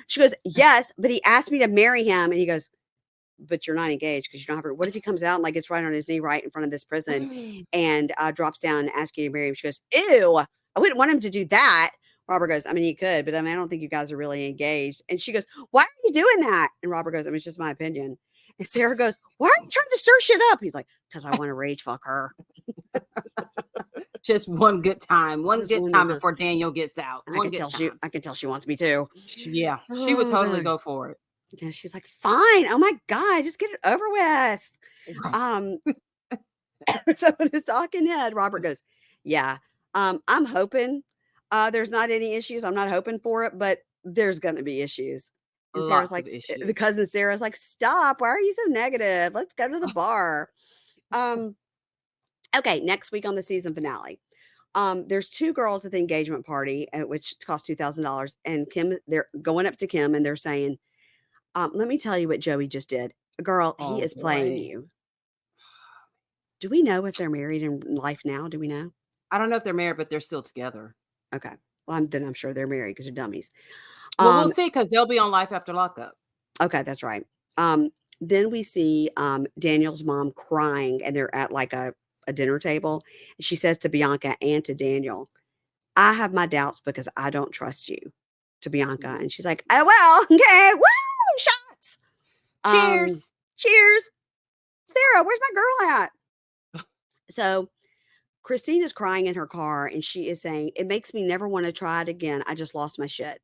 She goes, yes, but he asked me to marry him. And he goes, but you're not engaged because you don't have a. What if he comes out and like gets right on his knee right in front of this prison and drops down and asks you to marry him? She goes, ew, I wouldn't want him to do that. Robert goes, I mean, you could, but I mean, I don't think you guys are really engaged. And she goes, why are you doing that? And Robert goes, I mean, it's just my opinion. And Sarah goes, why are you trying to stir shit up? He's like, because I want to rage fuck her. Just one good time. One good time before Daniel gets out. I can tell she wants me to. Yeah, she would totally go for it. Yeah, she's like, fine. Oh my God, just get it over with. So in his talking head, Robert goes, yeah, I'm hoping there's not any issues. I'm not hoping for it, but there's going to be issues. And Sarah's like, the cousin Sarah's like, stop. Why are you so negative? Let's go to the bar. Okay, next week on the season finale. There's two girls at the engagement party, which cost $2,000. And Kim, they're going up to Kim and they're saying, let me tell you what Joey just did. Girl, he is playing you. Do we know if they're married in life now? Do we know? I don't know if they're married, but they're still together. Okay. Well, I'm sure they're married because they're dummies. Well, we'll see because they'll be on Life After Lockup. Okay, that's right. Then we see Daniel's mom crying, and they're at like a dinner table. She says to Bianca and to Daniel, I have my doubts because I don't trust you, to Bianca. And she's like, oh, well, okay. Woo! Shots. Cheers. Cheers. Sarah, where's my girl at? So Christine is crying in her car and she is saying, it makes me never want to try it again. I just lost my shit,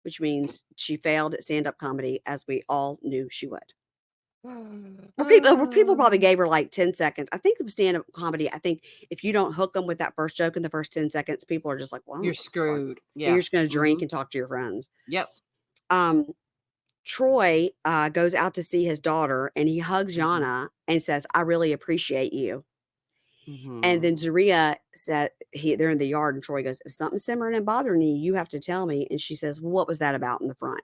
which means she failed at stand-up comedy as we all knew she would. People probably gave her like 10 seconds. I think with stand-up comedy, I think if you don't hook them with that first joke in the first 10 seconds, people are just like, well, you're screwed. Yeah. You're just going to drink and talk to your friends. Yep. Troy goes out to see his daughter and he hugs Yana and says, I really appreciate you. And then Zeruiah said, they're in the yard and Troy goes, if something's simmering and bothering you, you have to tell me. And she says, well, what was that about in the front?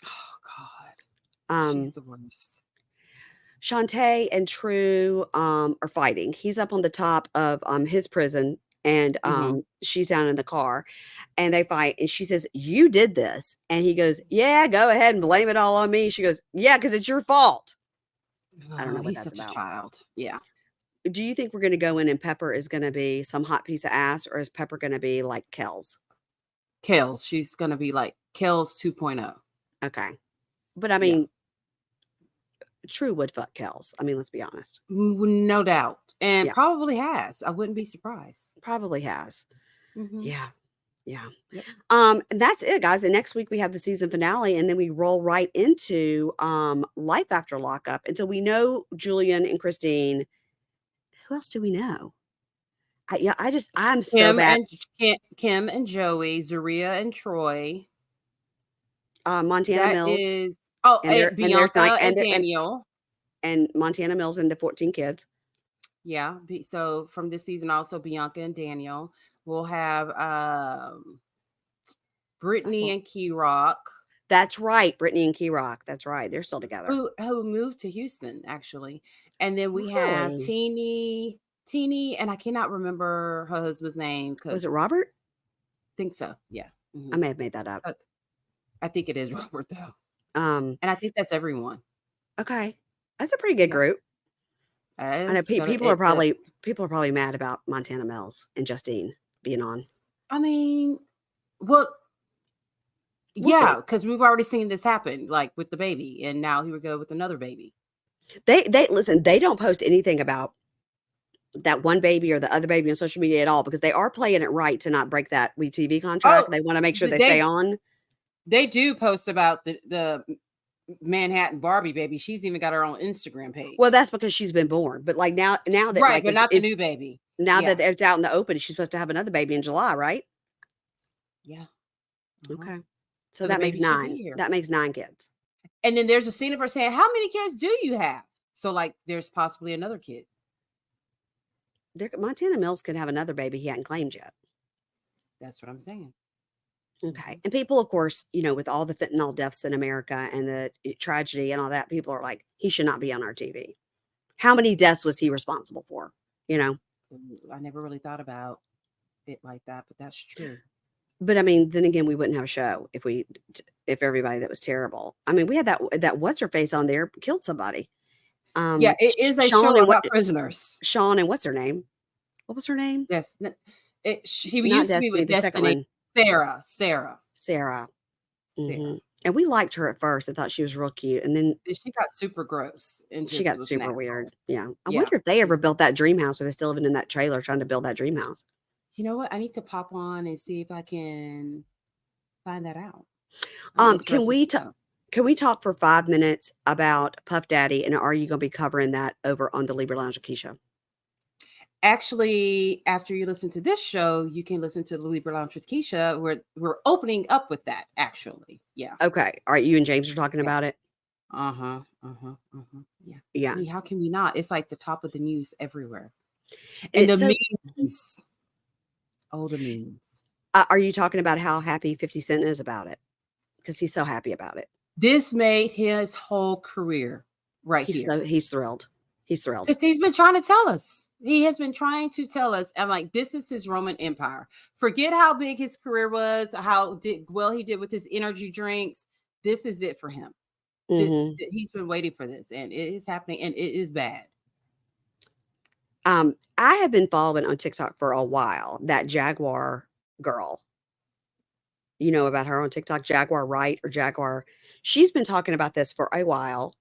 Oh God. She's the worst. Shantae and True are fighting. He's up on the top of his prison and she's down in the car and they fight. And she says, you did this. And he goes, yeah, go ahead and blame it all on me. She goes, yeah, because it's your fault. I don't know what he's that's such about. A child. Yeah. Do you think we're going to go in and Pepper is going to be some hot piece of ass, or is Pepper going to be like Kells? Kells. She's going to be like Kells 2.0. Okay. But I mean, True would fuck Kells. I mean, let's be honest. No doubt. And probably has. I wouldn't be surprised. Probably has. Yeah. Yeah. Yep. And that's it, guys. And next week we have the season finale, and then we roll right into Life After Lockup. And so we know Julian and Christine. Who else do we know? I'm so bad. Kim and Joey, Zaria and Troy. Montana Mills. Bianca and Daniel. And Montana Mills and the 14 kids. Yeah. So from this season, also Bianca and Daniel. We'll have Brittany and Key Rock. That's right. Brittany and Key Rock. That's right. They're still together. Who moved to Houston, actually. And then we have Teeny, and I cannot remember her husband's name. Was it Robert? I think so. Yeah. I may have made that up. I think it is Robert, though. And I think that's everyone. Okay. That's a pretty good group. I know people are probably mad about Montana Mills and Justine being on. I mean, well, yeah, because we've already seen this happen, like with the baby, and now he would go with another baby. They listen, they don't post anything about that one baby or the other baby on social media at all, because they are playing it right to not break that WeTV contract. They want to make sure they stay on. They do post about the Manhattan Barbie baby. She's even got her own Instagram page. Well, that's because she's been born. But like now that right, but not the new baby. Now that it's out in the open, she's supposed to have another baby in July, right? Yeah. Okay. So that makes 9. That makes 9 kids. And then there's a scene of her saying, how many kids do you have? So like there's possibly another kid. Montana Mills could have another baby he hadn't claimed yet. That's what I'm saying. Okay. And people, of course, with all the fentanyl deaths in America and the tragedy and all that, people are like, he should not be on our TV. How many deaths was he responsible for? I never really thought about it like that, but that's true. But I mean, then again, we wouldn't have a show if everybody that was terrible. I mean, we had that what's her face on there killed somebody. Yeah, it is a show about prisoners. Sean and what's her name? What was her name? Yes, he used to be with Destiny. Sarah. Mm-hmm. And we liked her at first. I thought she was real cute. And then she got super gross and she got was super weird. Yeah. I Yeah. wonder if they ever built that dream house or they're still living in that trailer trying to build that dream house. You know what? I need to pop on and see if I can find that out. Can we talk for 5 minutes about Puff Daddy, and are you going to be covering that over on the Libra Lounge with Keisha? Actually, after you listen to this show, you can listen to the Libra Lounge with Keisha. We're opening up with that, actually. Yeah. Okay. All right. You and James are talking about it? Yeah. Yeah. I mean, how can we not? It's like the top of the news everywhere. And the memes. Oh, the memes. Are you talking about how happy 50 Cent is about it? Because he's so happy about it. This made his whole career here. He's thrilled. He's thrilled. Because he's been trying to tell us. He has been trying to tell us. I'm like, this is his Roman Empire. Forget how big his career was, how well he did with his energy drinks. This is it for him. Mm-hmm. He's been waiting for this, and it is happening, and it is bad. I have been following on TikTok for a while that Jaguar girl. You know about her on TikTok, Jaguar Wright or Jaguar. She's been talking about this for a while,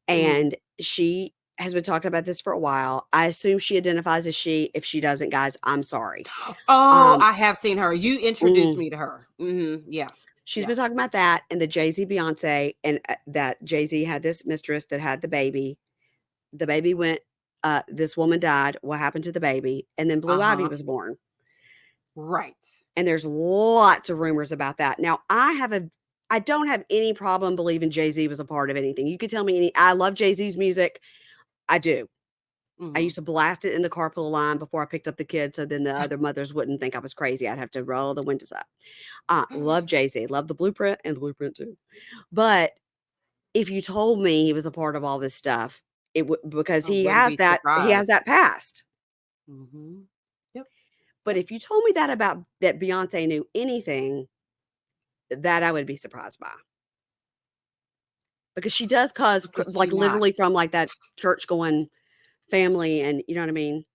and she has been talking about this for a while. I assume she identifies as she. If she doesn't, guys, I'm sorry. Oh, I have seen her. You introduced me to her. Mm-hmm. Yeah. She's been talking about that and the Jay-Z Beyonce, and that Jay-Z had this mistress that had the baby. The baby went, this woman died. What happened to the baby? And then Blue Ivy was born. Right. And there's lots of rumors about that. Now, I don't have any problem believing Jay-Z was a part of anything. You could tell me I love Jay-Z's music. I do. Mm-hmm. I used to blast it in the carpool line before I picked up the kids, so then the other mothers wouldn't think I was crazy. I'd have to roll the windows up. Love Jay-Z. Love the Blueprint and the Blueprint too. But if you told me he was a part of all this stuff, it would, because he has that past. Mm-hmm. Yep. But if you told me that about that Beyonce knew anything, that I would be surprised by. Because she does literally from like that church going family, and you know what I mean?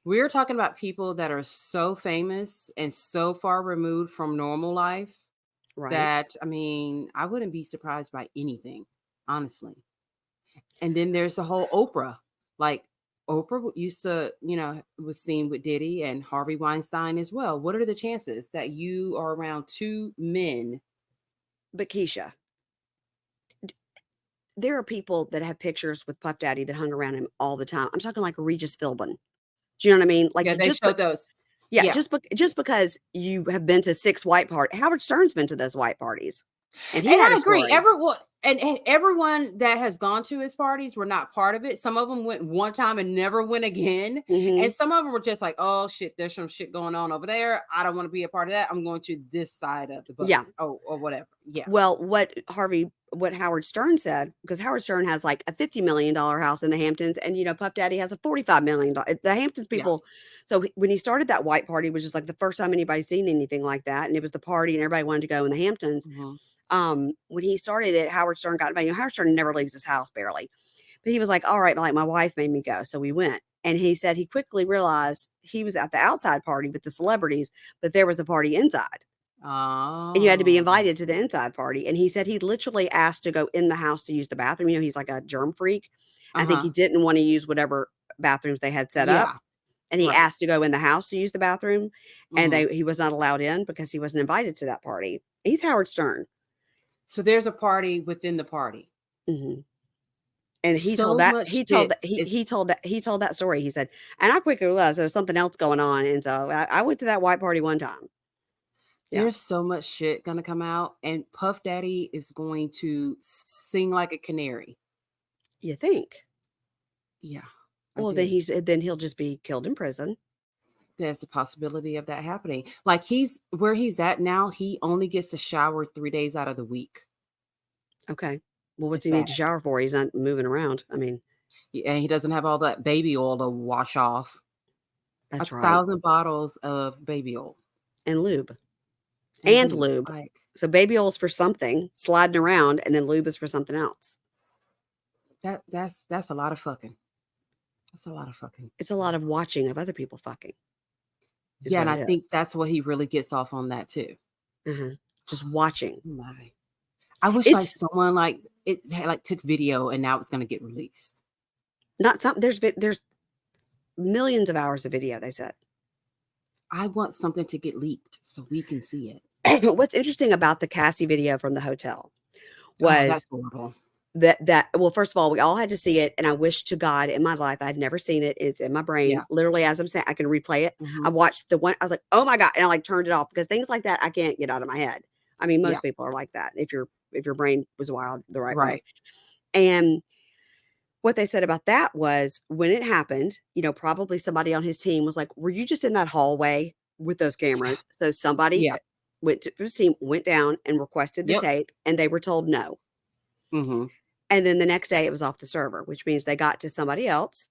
We're talking about people that are so famous and so far removed from normal life, right? That, I mean, I wouldn't be surprised by anything, honestly. And then there's the whole Oprah. Like, Oprah used to, was seen with Diddy and Harvey Weinstein as well. What are the chances that you are around two men? But Keisha, there are people that have pictures with Puff Daddy that hung around him all the time. I'm talking like Regis Philbin. Do you know what I mean? Like, yeah, they showed those. Yeah, just because you have been to 6 white parties. Howard Stern's been to those white parties. And I agree. Everyone that has gone to his parties were not part of it. Some of them went one time and never went again. Mm-hmm. And some of them were just like, oh shit, there's some shit going on over there. I don't want to be a part of that. I'm going to this side of the boat. Yeah. Oh, or whatever. Yeah. Well, what Howard Stern said, because Howard Stern has like a $50 million house in the Hamptons, and Puff Daddy has a $45 million. The Hamptons people. Yeah. So when he started that white party, which is like the first time anybody's seen anything like that, and it was the party and everybody wanted to go in the Hamptons. Mm-hmm. When he started it, Howard Stern got invited. Howard Stern never leaves his house, barely. But he was like, all right, like my wife made me go. So we went. And he said he quickly realized he was at the outside party with the celebrities, but there was a party inside. Oh. And you had to be invited to the inside party. And he said he literally asked to go in the house to use the bathroom. He's like a germ freak. I think he didn't want to use whatever bathrooms they had set up. And he asked to go in the house to use the bathroom. Mm-hmm. And he was not allowed in because he wasn't invited to that party. He's Howard Stern. So there's a party within the party. Mm-hmm. And he told that story. He said, and I quickly realized there was something else going on. And so I went to that white party one time. Yeah. There's so much shit going to come out, and Puff Daddy is going to sing like a canary. You think? Yeah. Well, then he'll just be killed in prison. There's a possibility of that happening. Like where he's at now, he only gets to shower 3 days out of the week. Okay. Well, what's he need to shower for? He's not moving around. I mean, and he doesn't have all that baby oil to wash off. That's right. 1,000 bottles of baby oil and lube. And lube. So baby oil's for something sliding around, and then lube is for something else. That's a lot of fucking. That's a lot of fucking. It's a lot of watching of other people fucking. Yeah, and I think that's what he really gets off on that too. Just watching. My. I wish like someone like it had like took video and now it's going to get released. Not some there's millions of hours of video, they said. I want something to get leaked so we can see it. What's interesting about the Cassie video from the hotel was that's horrible. that well, first of all, we all had to see it, and I wish to God in my life I'd never seen it. It's in my brain. Literally, as I'm saying, I can replay it. I watched the one, I was like, oh my God, and I like turned it off because things like that I can't get out of my head. I mean, most people are like that if your brain was wild the right way. And what they said about that was when it happened, probably somebody on his team was like, were you just in that hallway with those cameras? So somebody went to his team, went down and requested the tape, and they were told no. And then the next day it was off the server, which means they got to somebody else.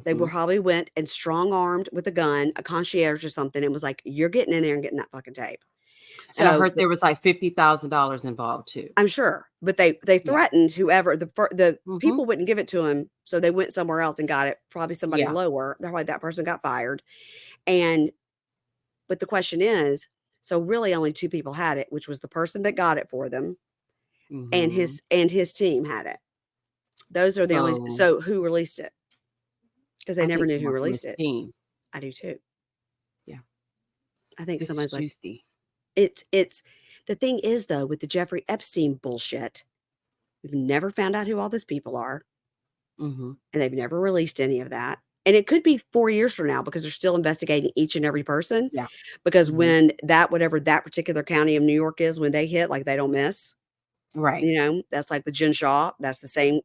They probably went and strong-armed with a gun, a concierge or something, and was like, you're getting in there and getting that fucking tape. So, and I heard there was like $50,000 involved too. I'm sure, but they threatened whoever the people wouldn't give it to him, so they went somewhere else and got it. Probably somebody lower. That's why that person got fired. But the question is, so really only two people had it, which was the person that got it for them, and his team had it. Those are the only. So who released it? Because they never knew who released it. Team. I do too. Yeah, I think this somebody's like. Juicy. It's the thing is though, with the Jeffrey Epstein bullshit, we've never found out who all those people are. And they've never released any of that. And it could be 4 years from now because they're still investigating each and every person. Yeah. Because when whatever that particular county of New York is, when they hit, like they don't miss. Right. That's like with Jen Shaw. That's the same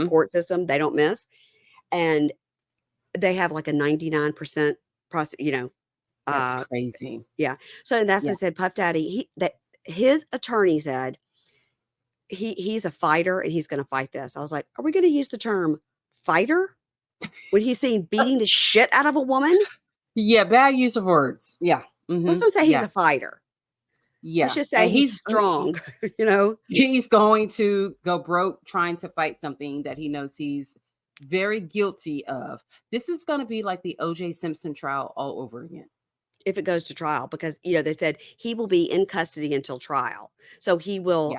court system. They don't miss. And they have like a 99% that's crazy. Yeah. So that's what I said, Puff Daddy, his attorney said he's a fighter and he's going to fight this. I was like, are we going to use the term fighter when he's seen beating the shit out of a woman? Yeah. Bad use of words. Yeah. Let's not say he's a fighter. Yeah. Let's just say he's strong, He's going to go broke trying to fight something that he knows he's very guilty of. This is going to be like the O.J. Simpson trial all over again. If it goes to trial, because they said he will be in custody until trial, so he will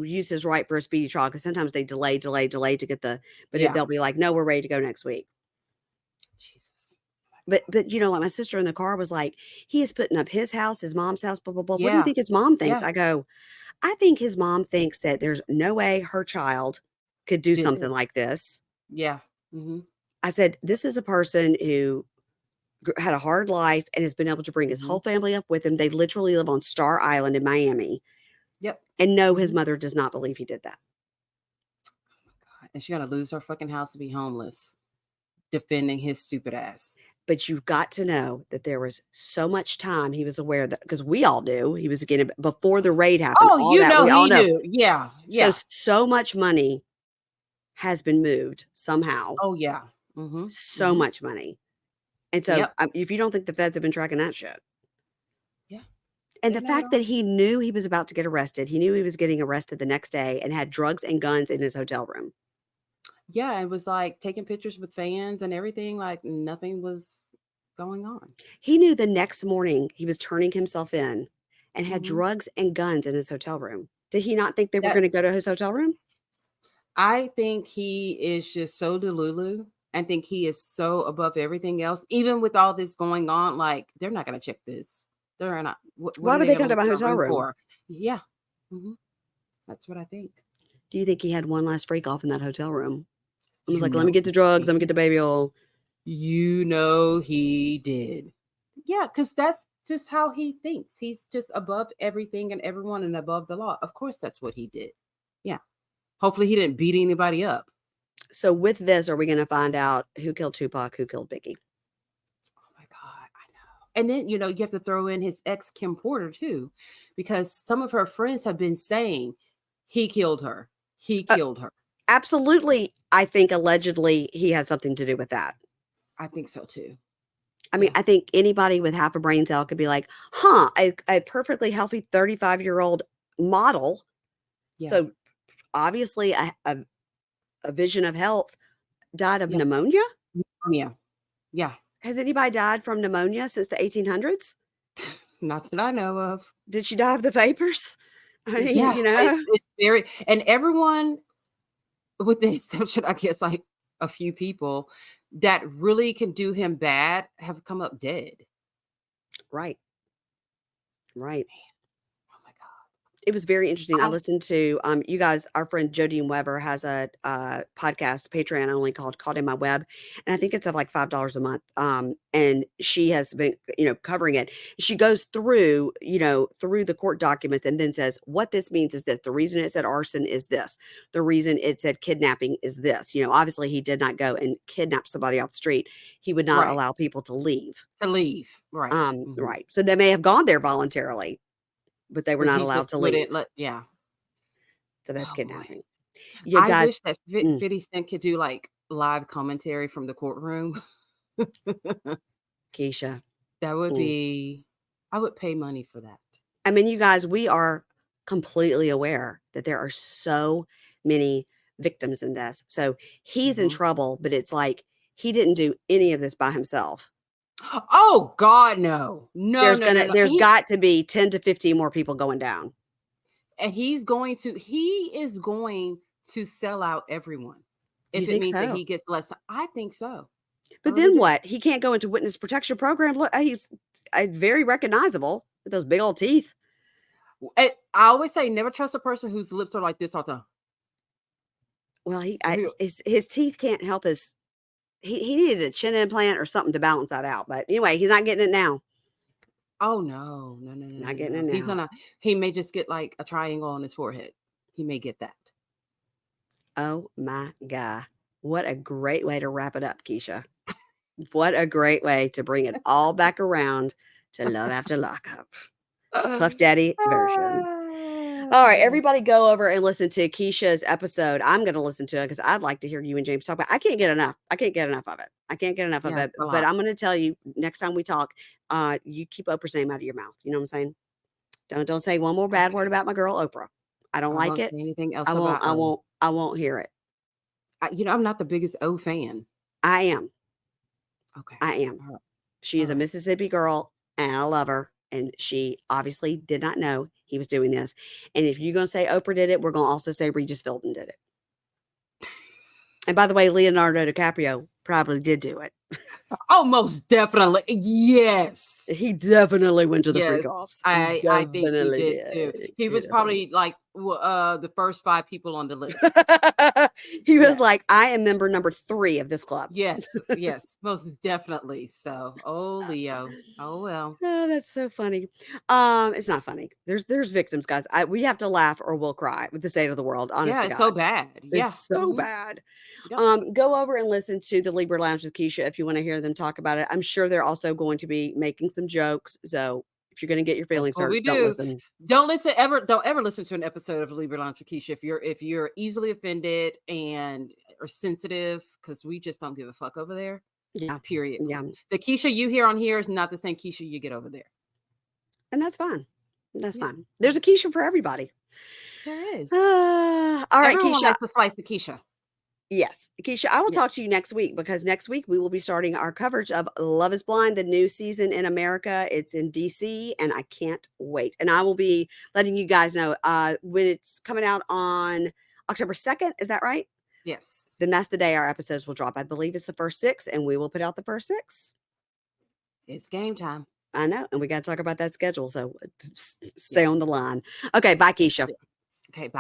use his right for a speedy trial, because sometimes they delay to get but they'll be like, no, we're ready to go next week. Jesus. But like my sister in the car was like, he is putting up his house, his mom's house, blah blah blah. What do you think his mom thinks? I go, I think his mom thinks that there's no way her child could do something like this. Yeah. I said, this is a person who had a hard life and has been able to bring his whole family up with him. They literally live on Star Island in Miami. Yep. And no, his mother does not believe he did that. Oh my God. And she's going to lose her fucking house to be homeless, defending his stupid ass. But you've got to know that there was so much time he was aware that, because we all knew he was getting before the raid happened. Oh, he knew. Yeah. Yeah. So much money has been moved somehow. Oh, yeah. So much money. And so if you don't think the feds have been tracking that shit. Yeah. And the fact that he knew he was about to get arrested, he knew he was getting arrested the next day and had drugs and guns in his hotel room. Yeah. It was like taking pictures with fans and everything, like nothing was going on. He knew the next morning he was turning himself in and had drugs and guns in his hotel room. Did he not think they were going to go to his hotel room? I think he is just so delulu. I think he is so above everything else. Even with all this going on, like they're not going to check this. They're not. Why would they come to my hotel room? For? Yeah, that's what I think. Do you think he had one last freak off in that hotel room? He was like, "Let me get the drugs. Let me get the baby oil." He did. Yeah, because that's just how he thinks. He's just above everything and everyone and above the law. Of course, that's what he did. Yeah. Hopefully, he didn't beat anybody up. So with this, are we going to find out who killed Tupac, who killed Biggie? Oh my God, I know. And then, you have to throw in his ex, Kim Porter, too, because some of her friends have been saying he killed her. He killed her. Absolutely. I think allegedly he had something to do with that. I think so, too. I mean, I think anybody with half a brain cell could be like, a perfectly healthy 35-year-old model. Yeah. So obviously a vision of health died of pneumonia. Yeah. Has anybody died from pneumonia since the 1800s? Not that I know of. Did she die of the vapors? I mean, Yeah, you know, it's very, and everyone, with the exception, I guess, like a few people that really can do him bad have come up dead. right. Right. Oh my God. It was very interesting. I I- listened to you guys, our friend Jodine Weber has a podcast, Patreon only, called In My Web. And I think it's of like $5 a month. And she has been, covering it. She goes through, through the court documents and then says, what this means is this. The reason it said arson is this. The reason it said kidnapping is this. Obviously he did not go and kidnap somebody off the street. He would not Right. allow people to leave. Right. Right. So they may have gone there voluntarily, but they were But not he allowed just to leave. Yeah. So that's Oh, boy. kidnapping. You I guys, wish that 50 Cent could do like live commentary from the courtroom. Keisha. That would be, I would pay money for that. I mean, you guys, we are completely aware that there are so many victims in this. So he's in trouble, but it's like he didn't do any of this by himself. Oh God, no. There's got to be 10 to 15 more people going down. And he is going to sell out everyone. If it means that he gets less, I think so. But then what? He can't go into witness protection program. Look, he's very recognizable with those big old teeth. I always say, never trust a person whose lips are like this all the time. Well, his teeth can't help his. He needed a chin implant or something to balance that out. But anyway, he's not getting it now. Oh no. Not getting it now. He may just get like a triangle on his forehead. He may get that. Oh my God. What a great way to wrap it up, Keisha. What a great way to bring it all back around to Love After Lockup. Puff Daddy version. All right, everybody go over and listen to Keisha's episode. I'm going to listen to it because I'd like to hear you and James talk about it. I can't get enough. I can't get enough of it. But I'm going to tell you next time we talk, you keep Oprah's name out of your mouth. You know what I'm saying? Don't say one more bad word about my girl Oprah. I don't like it. Anything else? I won't hear it. I'm not the biggest O fan. I am. Okay. I am. Right. She is a Mississippi girl and I love her. And she obviously did not know he was doing this. And if you're going to say Oprah did it, we're going to also say Regis Philbin did it. And by the way, Leonardo DiCaprio probably did do it. Oh, most definitely. Yes. He definitely went to the freak-offs. I think he did too. He was probably like the first 5 people on the list. He was like, I am member number 3 of this club. Yes, most definitely. So, Leo. Oh, well. Oh, that's so funny. It's not funny. There's victims, guys. We have to laugh or we'll cry with the state of the world. Honestly, yeah, it's so bad. It's so bad. Go over and listen to the Libra Lounge with Keisha if you want to hear them talk about it. I'm sure they're also going to be making some jokes. So if you're going to get your feelings hurt, don't listen. Don't ever listen to an episode of Libra Lounge with Keisha if you're easily offended and are sensitive, because we just don't give a fuck over there. Yeah. Period. Yeah. The Keisha you hear on here is not the same Keisha you get over there. And that's fine. That's fine. There's a Keisha for everybody. There is. All right, Everyone Keisha. likes a slice of Keisha. Yes. Keisha, I will talk to you next week because next week we will be starting our coverage of Love is Blind, the new season in America. It's in DC and I can't wait. And I will be letting you guys know when it's coming out on October 2nd. Is that right? Yes. Then that's the day our episodes will drop. I believe it's the first 6 and we will put out the first 6. It's game time. I know. And we got to talk about that schedule. So stay on the line. Okay. Bye, Keisha. Okay. Bye.